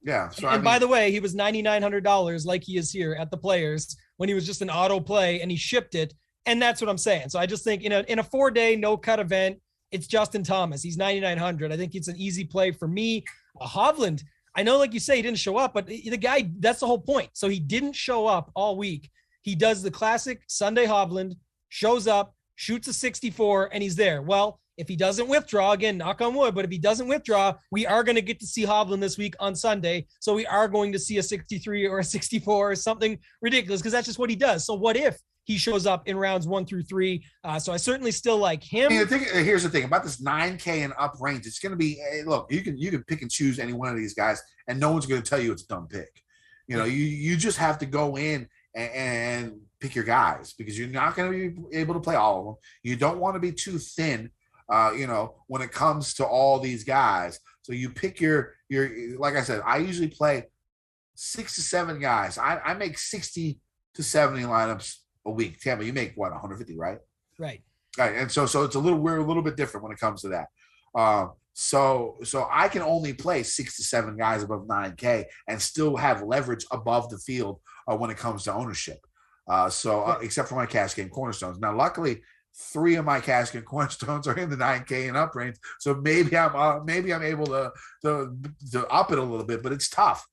Speaker 2: Yeah. So
Speaker 3: and by the way, he was $9,900 like he is here at the Players when he was just an auto play and he shipped it. And that's what I'm saying. So I just think in a 4-day no cut event, it's Justin Thomas. He's 9,900. I think it's an easy play for me. Hovland, I know, like you say, he didn't show up, but the guy, that's the whole point. So he didn't show up all week. He does the classic Sunday Hovland, shows up, shoots a 64, and he's there. Well, if he doesn't withdraw, again, knock on wood, but if he doesn't withdraw, we are going to get to see Hovland this week on Sunday. So we are going to see a 63 or a 64 or something ridiculous because that's just what he does. So what if he shows up in rounds 1 through 3? So I certainly still like him.
Speaker 2: Here's the thing about this 9K and up range. It's going to be, look, you can pick and choose any one of these guys, and no one's going to tell you it's a dumb pick. You just have to go in and pick your guys because you're not going to be able to play all of them. You don't want to be too thin, when it comes to all these guys. So you pick your, like I said, I usually play 6 to 7 guys. I make 60 to 70 lineups a week. Tampa, you make what, 150, right?
Speaker 3: Right.
Speaker 2: Right. And so we're a little bit different when it comes to that. So I can only play 6 to 7 guys above 9K and still have leverage above the field when it comes to ownership. Except for my cash game cornerstones. Now, luckily, 3 of my cash game cornerstones are in the 9K and up range. So maybe I'm able to up it a little bit, but it's tough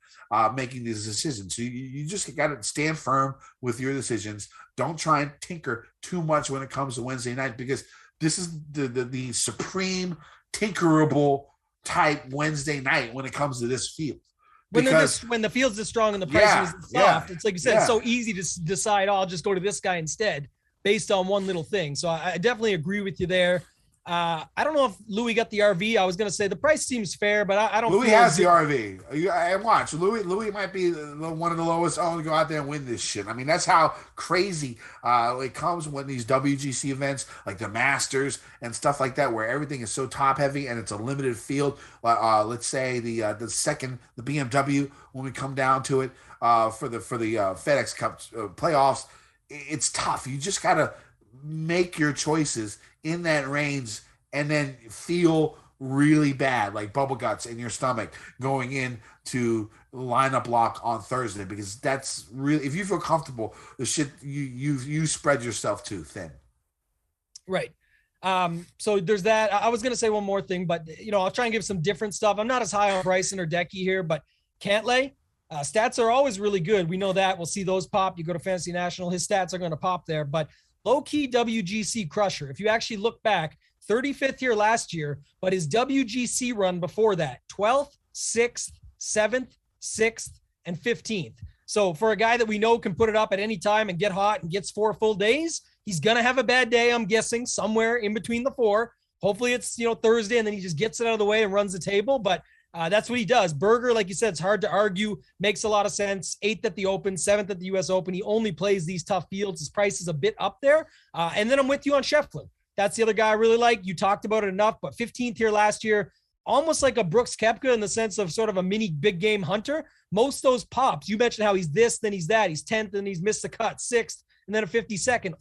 Speaker 2: making these decisions. So you just got to stand firm with your decisions. Don't try and tinker too much when it comes to Wednesday night because this is the supreme tinkerable type Wednesday night when it comes to this field.
Speaker 3: When the field's this strong and the pricing is soft, it's like you said, it's so easy to decide, I'll just go to this guy instead based on one little thing. So I definitely agree with you there. I don't know if Louis got the RV. I was going to say the price seems fair, but I don't.
Speaker 2: Louis has the RV. I watch. Louis might be one of the lowest. Oh, to go out there and win this shit. I mean, that's how crazy it comes when these WGC events, like the Masters and stuff like that, where everything is so top heavy and it's a limited field. Let's say the BMW when we come down to it for the FedEx Cup playoffs. It's tough. You just gotta make your choices in that range and then feel really bad, like bubble guts in your stomach going into lineup lock on Thursday, because that's really, if you feel comfortable, the shit you spread yourself too thin. Right.
Speaker 3: So there's that. I was going to say one more thing, but I'll try and give some different stuff. I'm not as high on Bryson or Decky here, but Cantlay, stats are always really good. We know that. We'll see those pop. You go to Fantasy National, his stats are going to pop there, but low-key WGC crusher. If you actually look back, 35th here last year, but his WGC run before that, 12th, 6th, 7th, 6th, and 15th. So for a guy that we know can put it up at any time and get hot and gets 4 full days, he's going to have a bad day, I'm guessing, somewhere in between the 4. Hopefully it's, Thursday, and then he just gets it out of the way and runs the table. But that's what he does. Berger, like you said, it's hard to argue. Makes a lot of sense. 8th at the Open, 7th at the U.S. Open. He only plays these tough fields. His price is a bit up there. And then I'm with you on Scheffler. That's the other guy I really like. You talked about it enough, but 15th here last year, almost like a Brooks Koepka in the sense of sort of a mini big game hunter. Most of those pops, you mentioned how he's this, then he's that. He's 10th and he's missed the cut, 6th, and then a 52nd.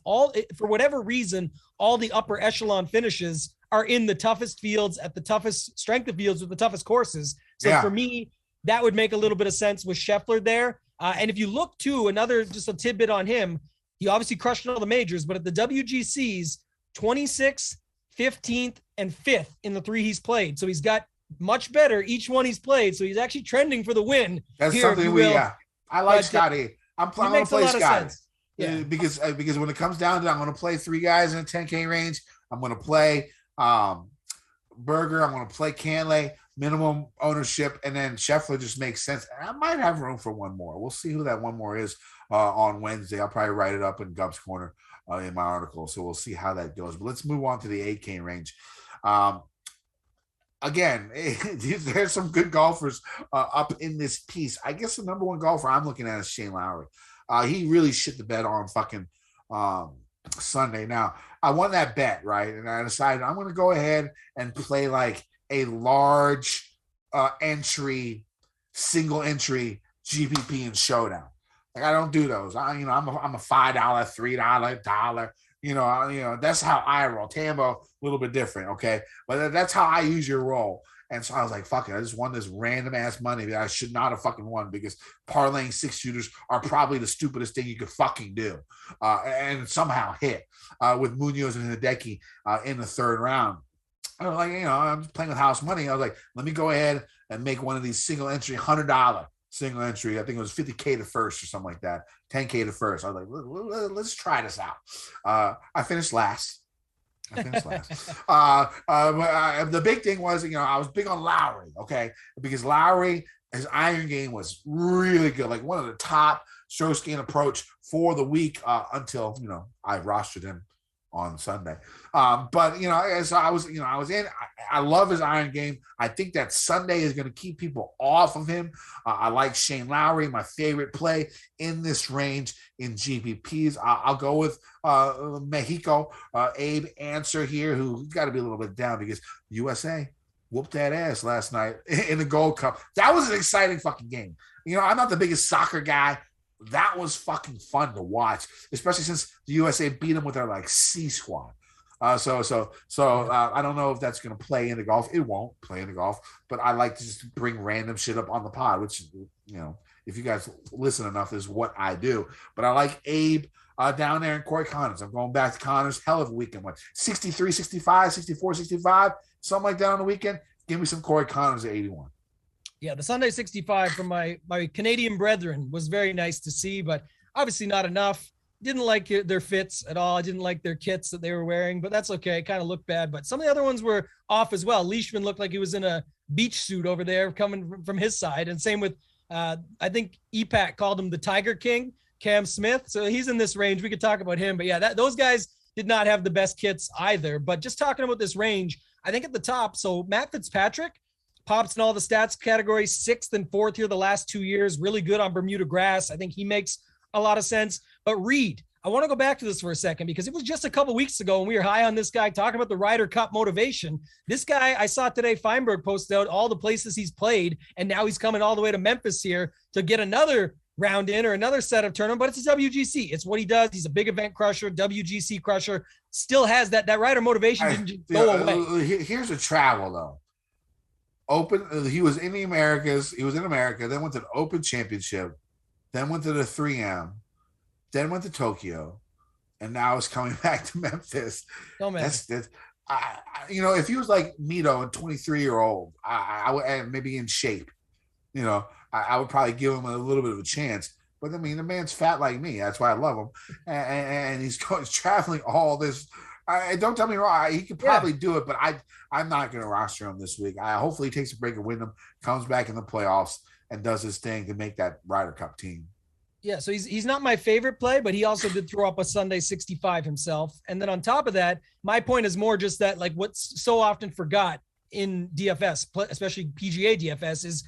Speaker 3: For whatever reason, all the upper echelon finishes are in the toughest fields at the toughest strength of fields with the toughest courses. So for me, that would make a little bit of sense with Scheffler there. And if you look to just a tidbit on him, he obviously crushed all the majors, but at the WGCs, 26th, 15th, and 5th in the 3 he's played. So he's got much better each one he's played. So he's actually trending for the win.
Speaker 2: That's
Speaker 3: here,
Speaker 2: something I like Scotty. I'm going to play Scotty.
Speaker 3: Yeah.
Speaker 2: Because when it comes down to it, I'm going to play 3 guys in a 10K range. I'm going to play Berger. I'm going to play Cantlay, minimum ownership, and then Scheffler just makes sense. I might have room for one more. We'll see who that one more is on Wednesday. I'll probably write it up in Gub's Corner in my article, so we'll see how that goes. But let's move on to the 8K range. Again, there's some good golfers up in this piece. I guess the number one golfer I'm looking at is Shane Lowry. He really shit the bed on fucking Sunday. Now, I won that bet, right? And I decided I'm going to go ahead and play like a large single entry GPP and showdown. Like, I don't do those. I'm a $5, $3, $1. That's how I roll. Tambo, a little bit different, okay? But that's how I usually roll. And so I was like, fuck it. I just won this random ass money that I should not have fucking won, because parlaying 6 shooters are probably the stupidest thing you could fucking do. And somehow hit with Munoz and Hideki in the 3rd round. I was like, I'm playing with house money. I was like, let me go ahead and make one of these single entry $100 single entry. I think it was 50K to first or something like that. 10K to first. I was like, let's try this out. I finished last. The big thing was, I was big on Lowry, okay? Because Lowry, his iron game was really good, like one of the top stroke gain approach for the week until, I rostered him on Sunday. But as I was in, I love his iron game. I think that Sunday is going to keep people off of him. I like Shane Lowry, my favorite play in this range in GPPs. I'll go with Mexico, Abe Answer here, who got to be a little bit down because USA whooped that ass last night in the Gold Cup. That was an exciting fucking game. I'm not the biggest soccer guy. That was fucking fun to watch, especially since the USA beat them with their C squad. So I don't know if that's going to play into golf. It won't play into golf, but I like to just bring random shit up on the pod, which, if you guys listen enough, is what I do. But I like Abe down there in Corey Connors. I'm going back to Connors. Hell of a weekend. 63, 65, 64, 65, something like that on the weekend. Give me some Corey Connors at 81.
Speaker 3: Yeah, the Sunday 65 from my Canadian brethren was very nice to see, but obviously not enough. Didn't like their fits at all. I didn't like their kits that they were wearing, but that's okay. It kind of looked bad, but some of the other ones were off as well. Leishman looked like he was in a beach suit over there coming from his side, and same with, I think EPAC called him the Tiger King, Cam Smith. So he's in this range. We could talk about him, but yeah, those guys did not have the best kits either. But just talking about this range, I think at the top, so Matt Fitzpatrick, pops in all the stats categories, 6th and 4th here the last 2 years. Really good on Bermuda grass. I think he makes a lot of sense. But Reed, I want to go back to this for a second because it was just a couple weeks ago when we were high on this guy talking about the Ryder Cup motivation. This guy, I saw today, Feinberg posted out all the places he's played, and now he's coming all the way to Memphis here to get another round in or another set of tournament, but it's a WGC. It's what he does. He's a big event crusher, WGC crusher, still has that Ryder motivation didn't just go away.
Speaker 2: Here's a travel though. Open, he was in the Americas. He was in America, then went to the Open Championship, then went to the 3M, then went to Tokyo, and now is coming back to Memphis.
Speaker 3: Oh man,
Speaker 2: that's if he was like Mito, a 23-year-old, I would, and maybe in shape, I would probably give him a little bit of a chance. But I mean, the man's fat like me. That's why I love him, and he's traveling all this. Don't tell me wrong. He could probably do it, but I'm not going to roster him this week. Hopefully he takes a break at Wyndham, comes back in the playoffs, and does his thing to make that Ryder Cup team.
Speaker 3: Yeah, so he's not my favorite play, but he also did throw up a Sunday 65 himself. And then on top of that, my point is more just that what's so often forgot in DFS, especially PGA DFS, is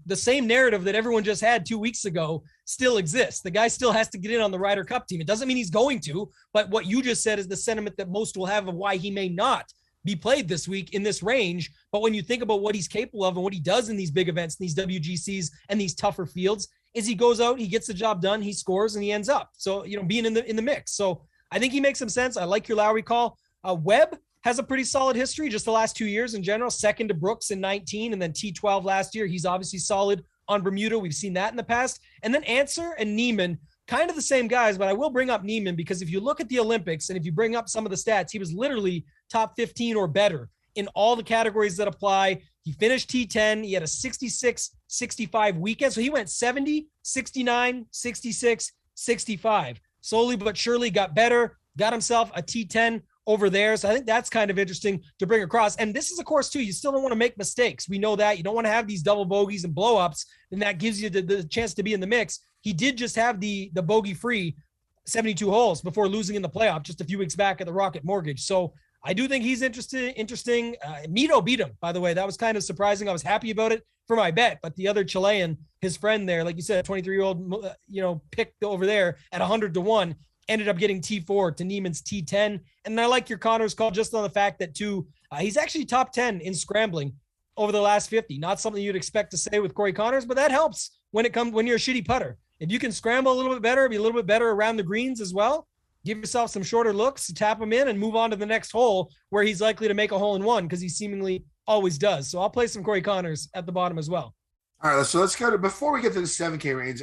Speaker 3: the same narrative that everyone just had 2 weeks ago still exists. The guy still has to get in on the Ryder Cup team. It doesn't mean he's going to, but what you just said is the sentiment that most will have of why he may not be played this week in this range. But when you think about what he's capable of and what he does in these big events, these WGCs and these tougher fields, is he goes out, he gets the job done, he scores, and he ends up. So, being in the mix. So I think he makes some sense. I like your Lowry call. Webb has a pretty solid history just the last 2 years in general, second to Brooks in 19 and then T12 last year. He's obviously solid on Bermuda. We've seen that in the past. And then Answer and Neiman, kind of the same guys, but I will bring up Neiman because if you look at the Olympics and if you bring up some of the stats, he was literally top 15 or better in all the categories that apply. He finished T10. He had a 66-65 weekend. So he went 70, 69, 66, 65. Slowly but surely got better, got himself a T10 over there. So I think that's kind of interesting to bring across. And this is a course too, you still don't want to make mistakes. We know that you don't want to have these double bogeys and blow-ups, and that gives you the chance to be in the mix. He did just have the bogey-free 72 holes before losing in the playoff just a few weeks back at the Rocket Mortgage. So I do think he's interesting. Mito beat him, by the way. That was kind of surprising. I was happy about it for my bet, but the other Chilean, his friend there, like you said, 23-year-old, picked over there at 100-1, ended up getting T4 to Neiman's T10. And I like your Connors call just on the fact that too, he's actually top 10 in scrambling over the last 50. Not something you'd expect to say with Corey Connors, but that helps when you're a shitty putter. If you can scramble a little bit better, be a little bit better around the greens as well, give yourself some shorter looks, tap him in, and move on to the next hole where he's likely to make a hole in one because he seemingly always does. So I'll play some Corey Connors at the bottom as well.
Speaker 2: All right, so let's go to, before we get to the 7K range,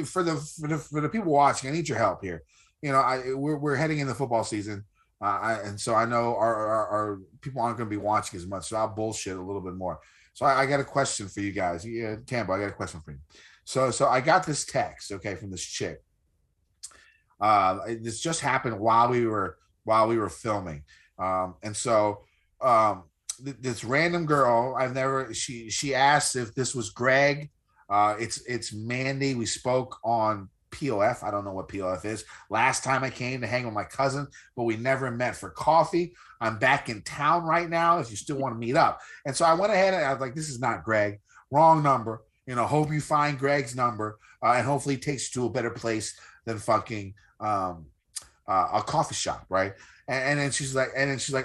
Speaker 2: for the people watching, I need your help here. You know, we're heading into football season, and so I know our people aren't going to be watching as much, so I'll bullshit a little bit more. So I got a question for you guys. Yeah, Tambo, I got a question for you. So I got this text, okay, from this chick. This just happened while we were filming, and so this random girl she asked if this was Greg. It's Mandy. We spoke on POF. I don't know what POF is. Last time I came to hang with my cousin, but we never met for coffee. I'm back in town right now if you still want to meet up. And so I went ahead and I was like, this is not Greg. Wrong number. You know, hope you find Greg's number and hopefully it takes you to a better place than fucking a coffee shop, right? And then she's like,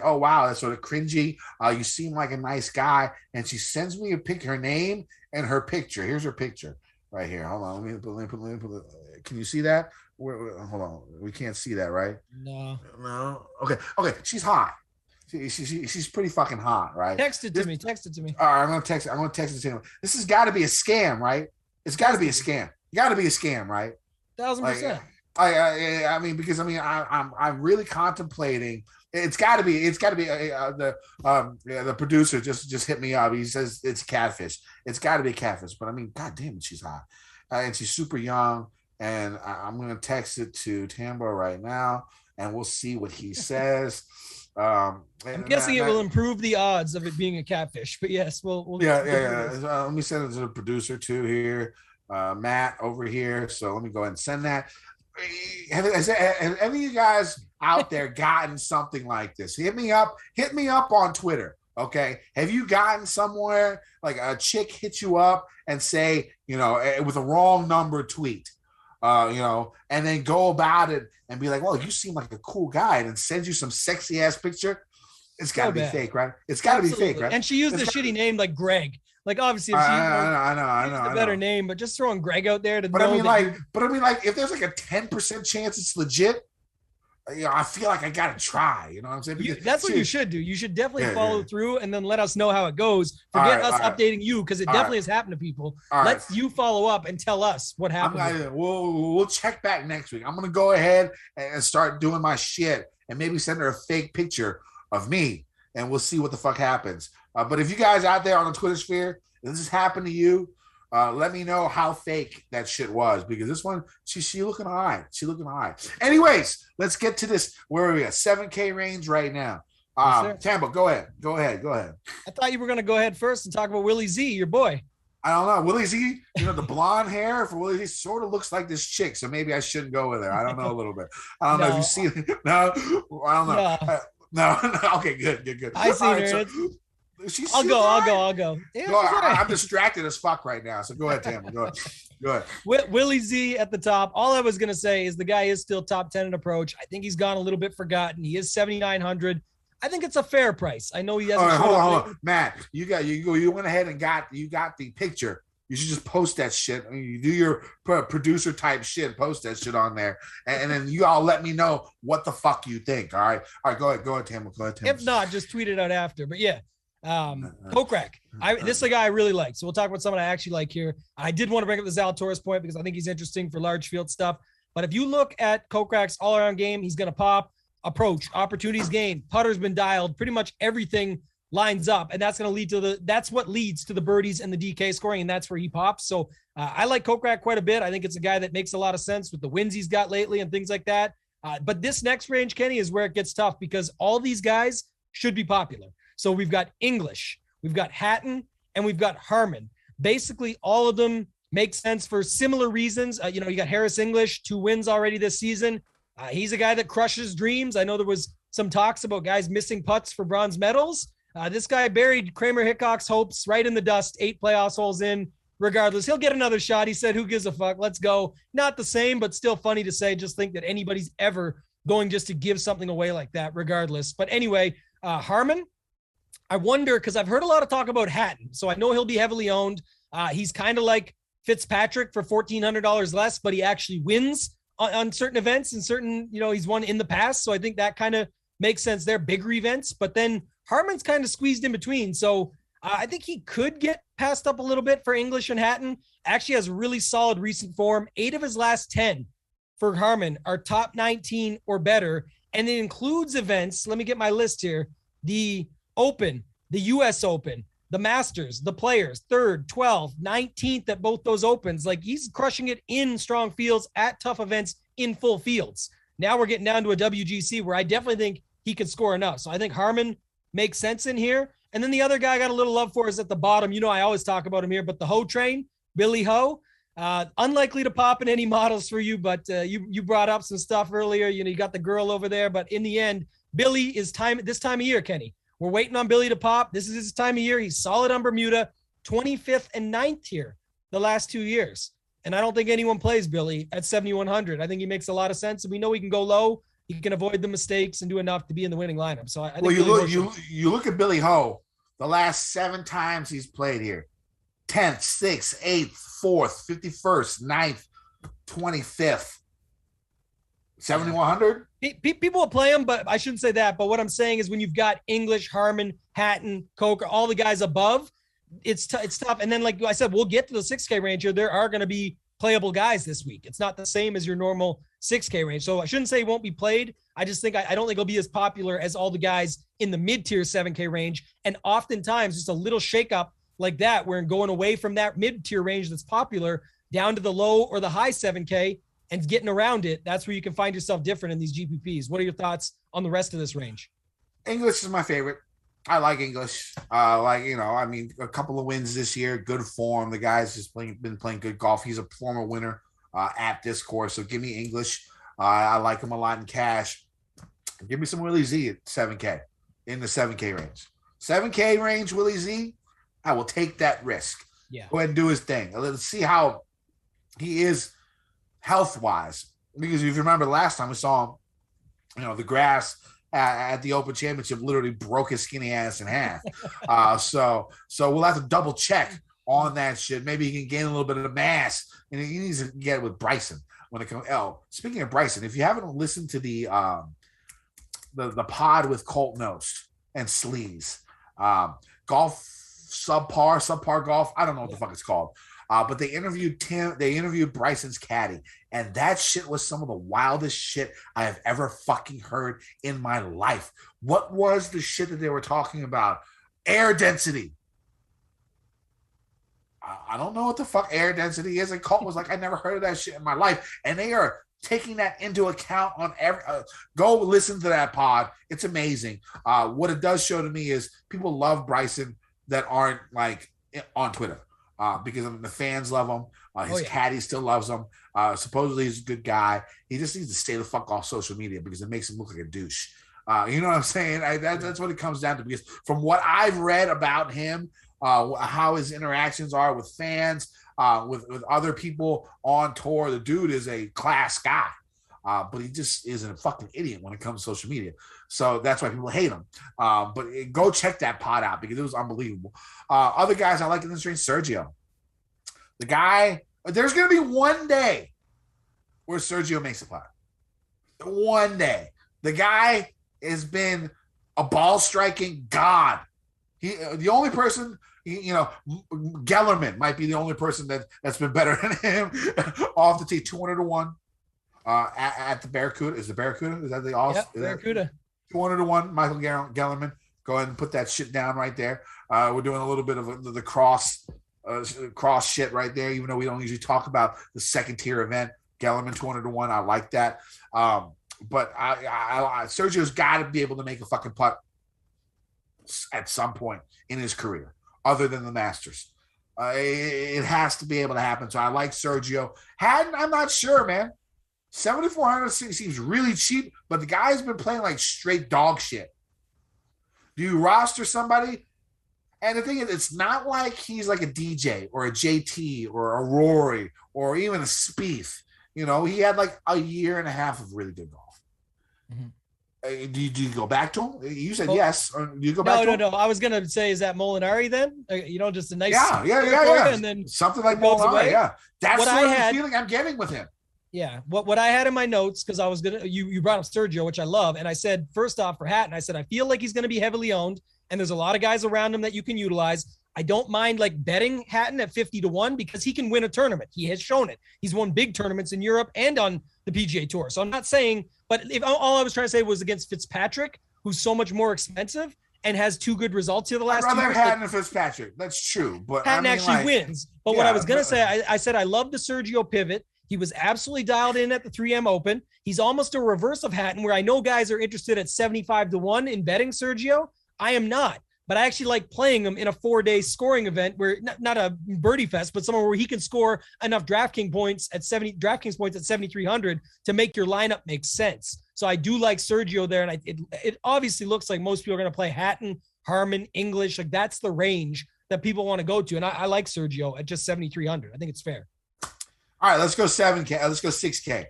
Speaker 2: oh wow, that's sort of cringy. You seem like a nice guy. And she sends me her name and her picture. Here's her picture right here. Hold on, let me put can you see that? Hold on, we can't see that, right?
Speaker 3: No.
Speaker 2: Okay. She's hot. She's pretty fucking hot, right?
Speaker 3: Text it to me.
Speaker 2: All right, I'm gonna text it to him. This has got to be a scam, right? It's got to be a scam. Got to be a scam, right?
Speaker 3: 1,000%.
Speaker 2: I mean, because I mean, I'm really contemplating. It's got to be the producer just hit me up. He says it's catfish. It's got to be catfish. But I mean, god damn it, she's hot, and she's super young. And I'm gonna text it to Tambo right now, and we'll see what he says. I'm
Speaker 3: guessing it will improve the odds of it being a catfish. But yes, we'll
Speaker 2: yeah. Let me send it to the producer too here, Matt over here. So let me go ahead and send that. Have any of you guys out there gotten something like this? Hit me up on Twitter. Okay. Have you gotten somewhere like a chick hit you up and say, you know, with a wrong number tweet, you know, and then go about it and be like, well, you seem like a cool guy, and then send you some sexy ass picture? It's got to be fake, right? It's got to be fake, right?
Speaker 3: And she used a shitty name like Greg. Like obviously, if
Speaker 2: I know,
Speaker 3: a better name, but just throwing Greg out there to.
Speaker 2: But I mean, like, if there's like a 10% chance it's legit, you know, I feel like I gotta try. You know what I'm saying? Because
Speaker 3: that's what you should do. You should definitely follow through and then let us know how it goes. Forget us updating you, because it definitely has happened to people. Let's you follow up and tell us what happened.
Speaker 2: We'll check back next week. I'm gonna go ahead and start doing my shit and maybe send her a fake picture of me, and we'll see what the fuck happens. But if you guys out there on the Twitter sphere, if this has happened to you, let me know how fake that shit was, because this one, she looking all right. She looking all right. Anyways, let's get to this. Where are we at? 7K range right now. Tambo, go ahead.
Speaker 3: I thought you were going to go ahead first and talk about Willie Z, your boy.
Speaker 2: I don't know. Willie Z, you know, the blonde hair for Willie Z sort of looks like this chick, so maybe I shouldn't go with her. I don't know a little bit. I don't know if you see it. No, I don't know. No. Okay, good.
Speaker 3: I see her. I'll go. Yeah,
Speaker 2: I'm distracted as fuck right now. So go ahead, Tambo. Go ahead.
Speaker 3: Willie Z at the top. All I was going to say is the guy is still top 10 in approach. I think he's gone a little bit forgotten. He is 7,900. I think it's a fair price. I know he hasn't.
Speaker 2: Hold on. Matt, you went ahead and got the picture. You should just post that shit. I mean, you do your producer type shit, post that shit on there, and then you all let me know what the fuck you think. All right. Go ahead, Tambo.
Speaker 3: If not, just tweet it out after. But yeah. Kokrak. This is a guy I really like. So we'll talk about someone I actually like here. I did want to bring up the Zalatoris point because I think he's interesting for large field stuff. But if you look at Kokrak's all-around game, he's going to pop, approach, opportunities gained, putter's been dialed, pretty much everything lines up, and that's going to lead to that's what leads to the birdies and the DK scoring, and that's where he pops. So I like Kokrak quite a bit. I think it's a guy that makes a lot of sense with the wins he's got lately and things like that. But this next range, Kenny, is where it gets tough because all these guys should be popular. So we've got English, we've got Hatton, and we've got Harmon. Basically, all of them make sense for similar reasons. You got Harris English, 2 wins already this season. He's a guy that crushes dreams. I know there was some talks about guys missing putts for bronze medals. This guy buried Kramer Hickok's hopes right in the dust, 8 playoffs holes in. Regardless, he'll get another shot. He said, who gives a fuck? Let's go. Not the same, but still funny to say. Just think that anybody's ever going just to give something away like that, regardless. But anyway, Harmon, I wonder, because I've heard a lot of talk about Hatton, so I know he'll be heavily owned. He's kind of like Fitzpatrick for $1,400 less, but he actually wins on certain events and certain, he's won in the past. So I think that kind of makes sense there, bigger events. But then Harman's kind of squeezed in between. So I think he could get passed up a little bit for English and Hatton. Actually has really solid recent form. 8 of his last 10 for Harman are top 19 or better. And it includes events. Let me get my list here. The Open, the US Open, the Masters, the Players, 3rd, 12th, 19th at both those Opens. Like, he's crushing it in strong fields at tough events in full fields. Now we're getting down to a WGC where I definitely think he could score enough. So I think Harman makes sense in here. And then the other guy I got a little love for is at the bottom. I always talk about him here, but the Ho train, Billy Ho, unlikely to pop in any models for you, but you brought up some stuff earlier. You got the girl over there, but in the end, Billy is this time of year, Kenny. We're waiting on Billy to pop. This is his time of year. He's solid on Bermuda, 25th and 9th here the last 2 years. And I don't think anyone plays Billy at 7,100. I think he makes a lot of sense. And we know he can go low. He can avoid the mistakes and do enough to be in the winning lineup. So I think
Speaker 2: you look at Billy Ho, the last 7 times he's played here, 10th, 6th, 8th, 4th, 51st, 9th, 25th, 7,100.
Speaker 3: People will play him, but I shouldn't say that. But what I'm saying is when you've got English, Harman, Hatton, Coker, all the guys above, it's tough. And then, like I said, we'll get to the 6K range here. There are going to be playable guys this week. It's not the same as your normal 6K range. So I shouldn't say he won't be played. I just think I don't think he'll be as popular as all the guys in the mid-tier 7K range. And oftentimes just a little shakeup like that, where going away from that mid-tier range that's popular down to the low or the high 7K and getting around it, that's where you can find yourself different in these GPPs. What are your thoughts on the rest of this range?
Speaker 2: English is my favorite. I like English. A couple of wins this year, good form. The guy's just been playing good golf. He's a former winner at this course. So give me English. I like him a lot in cash. Give me some Willie Z at 7K, in the 7K range. 7K range, Willie Z, I will take that risk.
Speaker 3: Yeah.
Speaker 2: Go ahead and do his thing. Let's see how he is health-wise. Because if you remember last time we saw him, the grass at the Open Championship literally broke his skinny ass in half. So we'll have to double check on that shit. Maybe he can gain a little bit of mass, and he needs to get it with Bryson when it comes. Speaking of Bryson, if you haven't listened to the pod with Colt Knost and Sleaze, golf subpar golf. I don't know what the fuck it's called. But they interviewed Bryson's caddy, and that shit was some of the wildest shit I have ever fucking heard in my life. What was the shit that they were talking about? Air density. I don't know what the fuck air density is. And Colt was like, I never heard of that shit in my life. And they are taking that into account on every. Go listen to that pod. It's amazing. What it does show to me is people love Bryson that aren't like on Twitter. Because the fans love him. His caddy still loves him. Supposedly he's a good guy. He just needs to stay the fuck off social media because it makes him look like a douche. You know what I'm saying? That's what it comes down to. Because from what I've read about him, how his interactions are with fans, with other people on tour, the dude is a class guy. But he just is a fucking idiot when it comes to social media. So that's why people hate him. But go check that pod out because it was unbelievable. Other guys I like in this range, Sergio. The guy, there's going to be one day where Sergio makes a putt. One day. The guy has been a ball striking god. The only person, Gellerman might be the only person that's been better than him off the tee, 200-1. At the Barracuda. Is the Barracuda? Is that the Austin?
Speaker 3: Yep, Barracuda.
Speaker 2: 200-1, Michael Gellerman. Go ahead and put that shit down right there. We're doing a little bit of the cross shit right there, even though we don't usually talk about the second tier event. Gellerman 200-1. I like that. But Sergio's got to be able to make a fucking putt at some point in his career, other than the Masters. It has to be able to happen. So I like Sergio. Hatton, I'm not sure, man. 7,400 seems really cheap, but the guy's been playing like straight dog shit. Do you roster somebody? And the thing is, it's not like he's like a DJ or a JT or a Rory or even a Spieth. He had like a year and a half of really good golf. Mm-hmm. Do you go back to him? You said yes. Or do you go back to him?
Speaker 3: No. I was going to say, is that Molinari then? Just a nice.
Speaker 2: Yeah.
Speaker 3: And then
Speaker 2: something like Molinari, yeah. That's
Speaker 3: what
Speaker 2: sort of the feeling I'm getting with him.
Speaker 3: Yeah. What I had in my notes, because I was you brought up Sergio, which I love, and I said first off for Hatton, I said I feel like he's going to be heavily owned, and there's a lot of guys around him that you can utilize. I don't mind like betting Hatton at 50-1 because he can win a tournament. He has shown it. He's won big tournaments in Europe and on the PGA Tour. So I'm not saying, but if all I was trying to say was against Fitzpatrick, who's so much more expensive and has 2 good results here the last 2 years.
Speaker 2: I'd rather Hatton than Fitzpatrick. That's true. But
Speaker 3: Hatton actually wins. But yeah, what I was going to say, I said I love the Sergio pivot. He was absolutely dialed in at the 3M Open. He's almost a reverse of Hatton, where I know guys are interested at 75-1 in betting Sergio. I am not. But I actually like playing him in a 4-day scoring event where not a birdie fest, but somewhere where he can score enough DraftKings points at 7,300 to make your lineup make sense. So I do like Sergio there. And it obviously looks like most people are going to play Hatton, Harmon, English. Like that's the range that people want to go to. And I like Sergio at just 7,300. I think it's fair.
Speaker 2: All right, let's go 7K. Let's go 6K.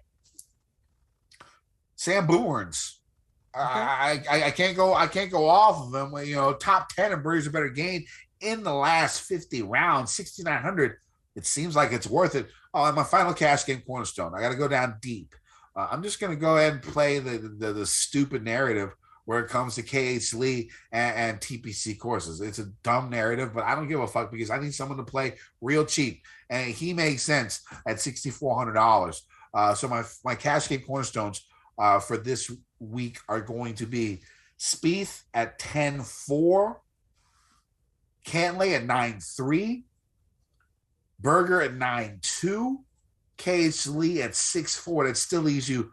Speaker 2: Sam Bourns. Okay. I can't go off of him. You know, top 10 and birdies are better gain in the last 50 rounds, 6,900. It seems like it's worth it. Oh, and my final cash game cornerstone. I got to go down deep. I'm just going to go ahead and play the stupid narrative where it comes to KH Lee and TPC courses. It's a dumb narrative, but I don't give a fuck because I need someone to play real cheap, and he makes sense at $6,400. So my cash game cornerstones for this week are going to be Spieth at 10-4, Cantlay at 9-3, Berger at 9-2, KH Lee at 6-4. That still leaves you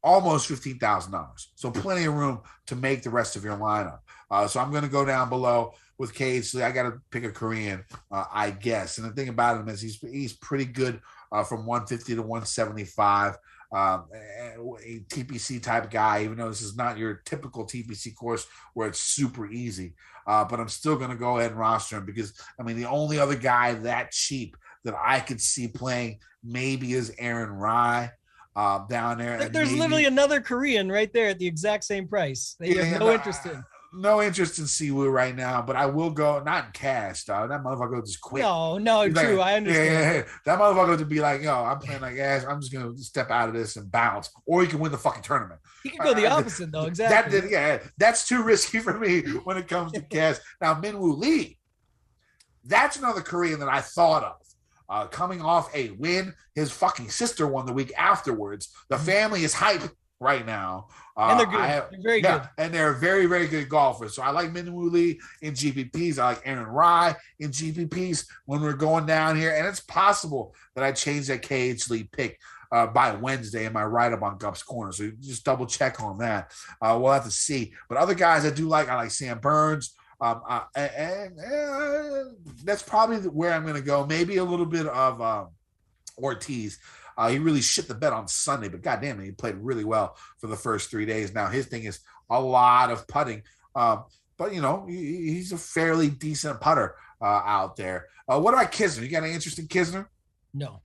Speaker 2: almost $15,000. So plenty of room to make the rest of your lineup. So I'm going to go down below with KH Lee. I got to pick a Korean, I guess. And the thing about him is he's pretty good from 150 to 175. A TPC type guy, even though this is not your typical TPC course where it's super easy. But I'm still going to go ahead and roster him because, I mean, the only other guy that cheap that I could see playing maybe is Aaron Rai down there.
Speaker 3: There's literally another Korean right there at the exact same price that you have no interest in.
Speaker 2: No interest in Siwoo right now, but I will go, not in cash, dog. That motherfucker just quit.
Speaker 3: No, true.
Speaker 2: Like,
Speaker 3: I understand.
Speaker 2: Yeah. That motherfucker to be like, yo, I'm playing like ass. I'm just going to step out of this and bounce. Or you can win the fucking tournament.
Speaker 3: He can go the opposite, though. Exactly.
Speaker 2: That's too risky for me when it comes to cash. Now, Minwoo Lee, that's another Korean that I thought of. Coming off a win, his fucking sister won the week afterwards. The family is hype right now.
Speaker 3: And they're good. They're very good.
Speaker 2: And they're very, very good golfers. So I like Minwoo Lee in GPPs. I like Aaron Rai in GPPs when we're going down here. And it's possible that I change that KH Lee pick by Wednesday in my write-up on Gup's Corner. So just double check on that. We'll have to see. But other guys I do like, I like Sam Burns. And that's probably where I'm going to go. Maybe a little bit of Ortiz. He really shit the bed on Sunday, but goddamn it, he played really well for the first 3 days. Now his thing is a lot of putting, but you know he's a fairly decent putter out there. What about Kisner? You got any interest in Kisner?
Speaker 3: No.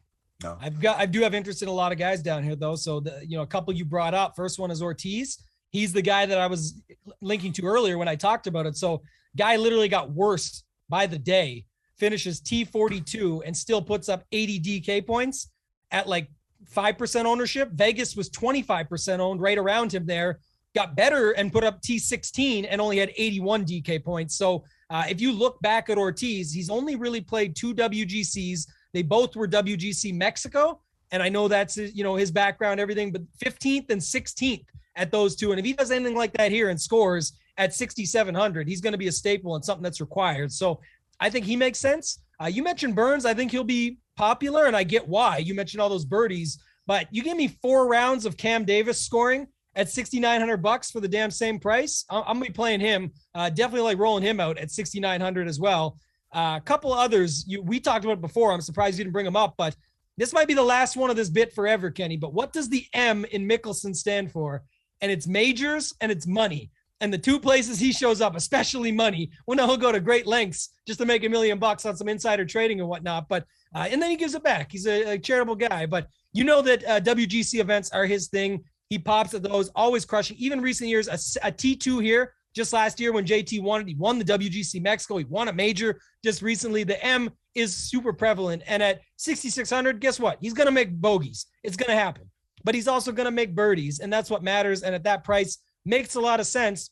Speaker 3: I do have interest in a lot of guys down here though. So a couple you brought up. First one is Ortiz. He's the guy that I was linking to earlier when I talked about it. So guy literally got worse by the day. Finishes T42 and still puts up 80 DK points at like 5% ownership. Vegas was 25% owned right around him there, got better and put up T16 and only had 81 DK points. So if you look back at Ortiz, he's only really played 2 WGCs. They both were WGC Mexico. And I know that's, his background, everything, but 15th and 16th at those two. And if he does anything like that here and scores at 6,700, he's going to be a staple and something that's required. So I think he makes sense. You mentioned Burns. I think he'll be popular, and I get why. You mentioned all those birdies, but you give me 4 rounds of Cam Davis scoring at $6,900 for the damn same price. I'm gonna be playing him. Definitely like rolling him out at 6,900 as well. A couple others we talked about before. I'm surprised you didn't bring them up, but this might be the last one of this bit forever, Kenny. But what does the M in Mickelson stand for? And it's majors and it's money. And the 2 places he shows up, especially money, he'll go to great lengths just to make $1 million on some insider trading and whatnot. But and then he gives it back. He's a charitable guy. But you know that WGC events are his thing. He pops at those, always crushing. Even recent years, a T2 here just last year when JT won it. He won the WGC Mexico. He won a major just recently. The M is super prevalent. And at 6,600, guess what? He's going to make bogeys. It's going to happen. but he's also going to make birdies, and that's what matters. And at that price, makes a lot of sense.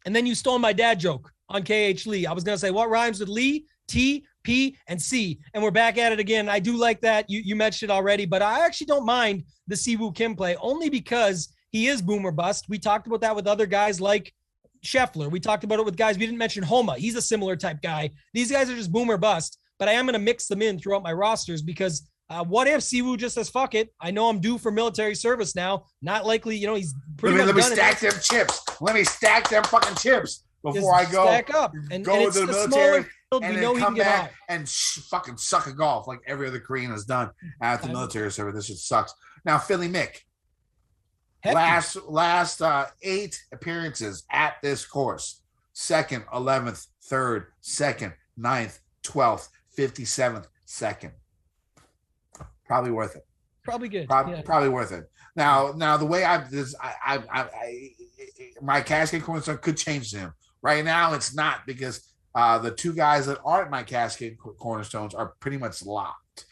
Speaker 3: And then you stole my dad joke on KH Lee. I was going to say, what rhymes with Lee? T, P, and C. And we're back at it again. I do like that. You mentioned it already, but I actually don't mind the Siwoo Kim play only because he is boom or bust. We talked about that with other guys like Scheffler. We talked about it with guys. We didn't mention Homa. He's a similar type guy. These guys are just boom or bust, but I am going to mix them in throughout my rosters because what if Siwoo just says, fuck it. I know I'm due for military service now. Not likely, he's pretty much
Speaker 2: Let me stack them chips. Let me stack them fucking chips before I go
Speaker 3: stack up and
Speaker 2: go to the military
Speaker 3: field,
Speaker 2: and then come back and fucking suck a golf like every other Korean has done at the military service. This shit sucks. Now, Philly Mick. Last 8 appearances at this course. 2nd, 11th, 3rd, 2nd, 9th, 12th, 57th, 2nd. Probably worth it.
Speaker 3: Probably good.
Speaker 2: Probably worth it. Now the way my cascade cornerstone could change to him. Right now, it's not because the 2 guys that aren't my cascade cornerstones are pretty much locked.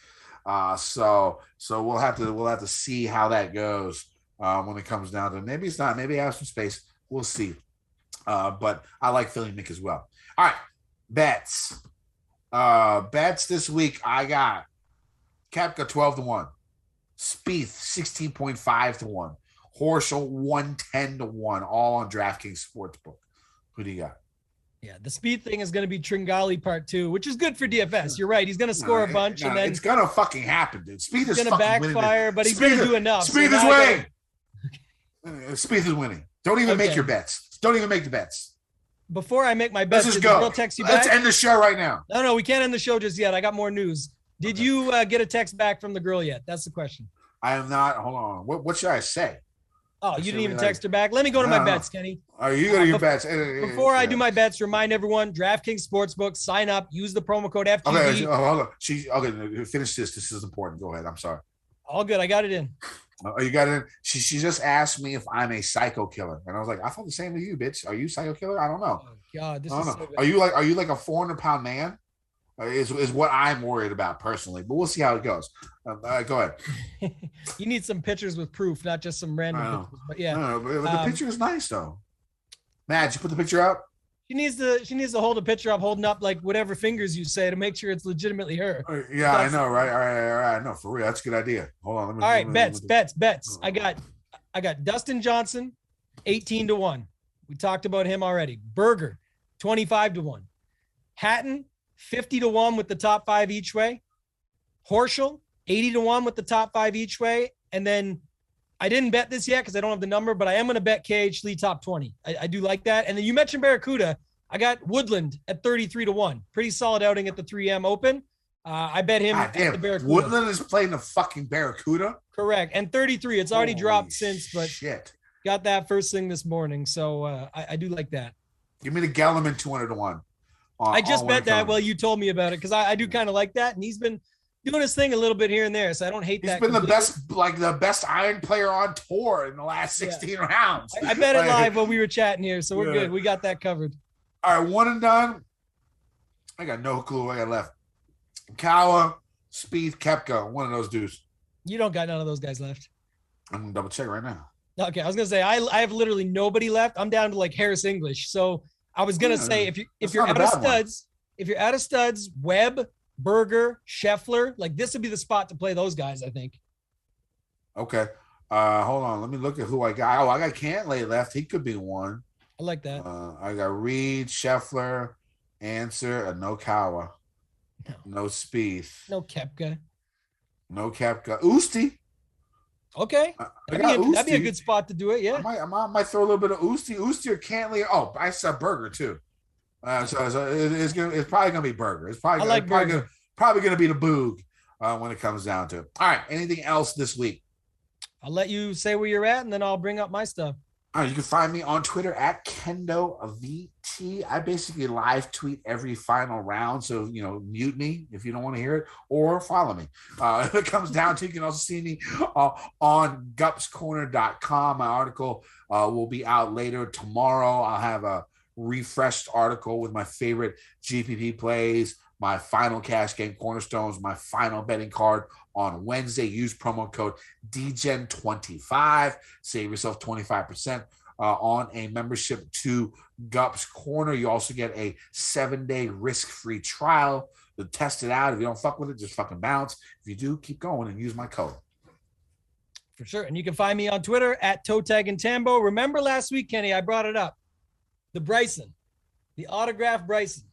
Speaker 2: So we'll have to see how that goes when it comes down to it. Maybe it's not. Maybe I have some space. We'll see. But I like Philly Mick as well. All right, bets. Bets this week. I got Koepka 12-1, Spieth 16.5-1, Horschel 110-1, all on DraftKings Sportsbook. Who do you got?
Speaker 3: Yeah, the Spieth thing is going to be Tringali part 2, which is good for DFS. You're right. He's going to score a bunch, and then
Speaker 2: it's going to fucking happen, dude. Spieth is
Speaker 3: going to backfire, but he's going to do enough.
Speaker 2: Spieth is winning. Spieth is winning. Don't even make your bets. Don't even make the bets.
Speaker 3: Before I make my bets,
Speaker 2: let's just go.
Speaker 3: Text you
Speaker 2: Let's
Speaker 3: back?
Speaker 2: end the show right now.
Speaker 3: No, we can't end the show just yet. I got more news. Did you get a text back from the girl yet? That's the question.
Speaker 2: I am not. Hold on. What should I say?
Speaker 3: Oh, you didn't even text her back? Let me go to my bets, Kenny.
Speaker 2: Oh, you go to your bets.
Speaker 3: Before I do my bets, remind everyone, DraftKings Sportsbook, sign up, use the promo code FTV.
Speaker 2: Okay, hold on. Finish this. This is important. Go ahead. I'm sorry.
Speaker 3: All good. I got it in.
Speaker 2: Oh, you got it in? She just asked me if I'm a psycho killer. And I was like, I thought the same with you, bitch. Are you a psycho killer? I don't know.
Speaker 3: Oh, God. This
Speaker 2: I don't
Speaker 3: is
Speaker 2: know.
Speaker 3: so bad.
Speaker 2: Are you like a 400-pound man? Is what I'm worried about personally, but we'll see how it goes. Go ahead.
Speaker 3: You need some pictures with proof, not just some random pictures. But yeah,
Speaker 2: but the picture is nice though. Matt, you put the picture out.
Speaker 3: She needs to hold a picture up, holding up like whatever fingers you say to make sure it's legitimately her.
Speaker 2: Yeah, I know, right? All right. No, for real, that's a good idea. Hold on.
Speaker 3: All right, bets. I got Dustin Johnson, 18-1. We talked about him already. Berger, 25-1. Hatton, 50-1 with the top 5 each way. Horschel, 80-1 with the top 5 each way. And then I didn't bet this yet because I don't have the number, but I am going to bet KH Lee top 20. I do like that. And then you mentioned Barracuda. I got Woodland at 33-1. Pretty solid outing at the 3M Open. I bet him at the Barracuda.
Speaker 2: Woodland is playing the fucking Barracuda?
Speaker 3: Correct. And 33. It's already dropped since, but
Speaker 2: shit.
Speaker 3: Got that first thing this morning. So I do like that.
Speaker 2: Give me the Gellerman 200-1.
Speaker 3: I just bet that. Well, you told me about it because I do kind of like that, and he's been doing his thing a little bit here and there, so I don't hate that.
Speaker 2: He's been the best iron player on tour in the last 16 rounds.
Speaker 3: I bet it live while we were chatting here, so we're good. We got that covered.
Speaker 2: All right, one and done. I got no clue what I got left. Kawa, Spieth, Koepka, one of those dudes.
Speaker 3: You don't got none of those guys left.
Speaker 2: I'm gonna double check right now.
Speaker 3: Okay, I was gonna say I have literally nobody left. I'm down to like Harris English, so. I was gonna say if you're out of studs, Webb, Berger, Scheffler, like this would be the spot to play those guys, I think.
Speaker 2: Okay. Hold on. Let me look at who I got. Oh, I got Cantlay left. He could be one.
Speaker 3: I like that.
Speaker 2: I got Reed, Scheffler, Answer, and no Kawa. No Spieth.
Speaker 3: No Koepka.
Speaker 2: Usti.
Speaker 3: Okay. That'd be a good spot to do it, yeah.
Speaker 2: I might throw a little bit of Usti or Cantlay. Oh, I said Berger too. So it's probably gonna be Berger. It's probably gonna be the Boog when it comes down to it. All right. Anything else this week?
Speaker 3: I'll let you say where you're at, and then I'll bring up my stuff.
Speaker 2: All right, you can find me on Twitter at KendoVT. I basically live tweet every final round, so mute me if you don't want to hear it, or follow me. If it comes down to, you can also see me on gupscorner.com. My article will be out later tomorrow. I'll have a refreshed article with my favorite GPP plays my final cash game cornerstones, my final betting card on Wednesday. Use promo code DGEN25. Save yourself 25% on a membership to Gup's Corner. You also get a 7-day risk-free trial to test it out. If you don't fuck with it, just fucking bounce. If you do, keep going and use my code.
Speaker 3: For sure. And you can find me on Twitter at ToeTagAndTambo. Remember last week, Kenny, I brought it up. The Bryson. The autographed Bryson.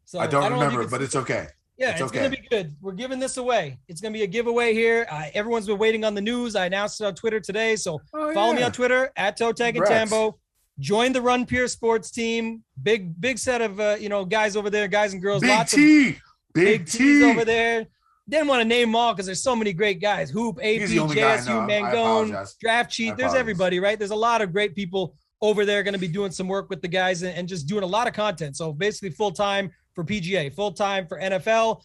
Speaker 3: So
Speaker 2: I don't remember, but it's okay.
Speaker 3: Yeah, it's okay. Going to be good. We're giving this away. It's going to be a giveaway here. Everyone's been waiting on the news. I announced it on Twitter today. So follow me on Twitter at ToeTagAndTambo. Join the Run Pure Sports team. Big set of guys over there, guys and girls.
Speaker 2: Big T's
Speaker 3: over there. Didn't want to name them all because there's so many great guys. Hoop, AP, JSU, Mangone, Draft Cheat. There's everybody, right? There's a lot of great people over there going to be doing some work with the guys and just doing a lot of content. So basically full-time for PGA, full-time for NFL.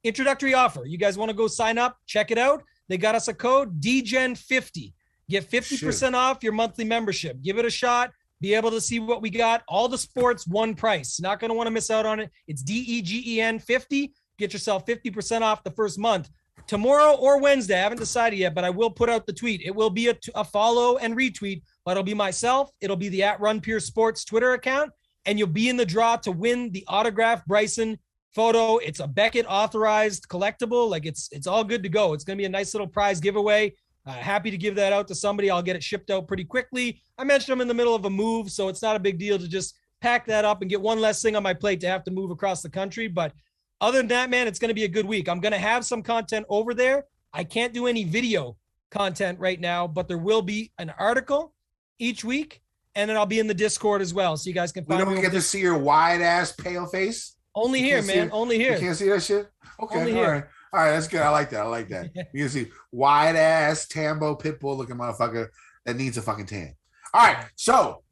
Speaker 3: Introductory offer. You guys want to go sign up? Check it out. They got us a code, DGEN50. Get 50% off your monthly membership. Give it a shot. Be able to see what we got. All the sports, one price. Not going to want to miss out on it. It's DEGEN50. Get yourself 50% off the first month. Tomorrow or Wednesday, I haven't decided yet, but I will put out the tweet. It will be a follow and retweet, but it'll be myself. It'll be the @RunPureSports Twitter account, and you'll be in the draw to win the autographed Bryson photo. It's a Beckett authorized collectible. Like it's all good to go. It's going to be a nice little prize giveaway. Happy to give that out to somebody. I'll get it shipped out pretty quickly. I mentioned I'm in the middle of a move, so it's not a big deal to just pack that up and get one less thing on my plate to have to move across the country. But other than that, man, it's going to be a good week. I'm going to have some content over there. I can't do any video content right now, but there will be an article each week, and then I'll be in the Discord as well, so you guys can find me.
Speaker 2: We don't get to see your wide-ass pale face?
Speaker 3: Only here, man. Only here.
Speaker 2: You can't see that shit? Okay,
Speaker 3: Only
Speaker 2: all
Speaker 3: here.
Speaker 2: right. All right, that's good. I like that. You can see wide-ass Tambo Pitbull looking motherfucker that needs a fucking tan. All right, so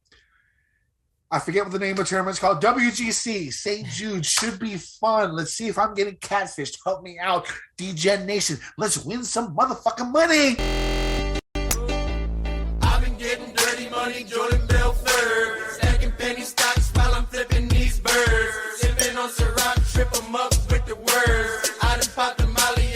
Speaker 2: I forget what the name of the tournament's called. WGC St. Jude should be fun. Let's see if I'm getting catfished. Help me out, DGen Nation. Let's win some motherfucking money.
Speaker 1: I've been getting dirty money, Jordan Belfort. Stacking penny stocks while I'm flipping these birds. Sipping on Ciroc, trip 'em up with the words. I done popped the molly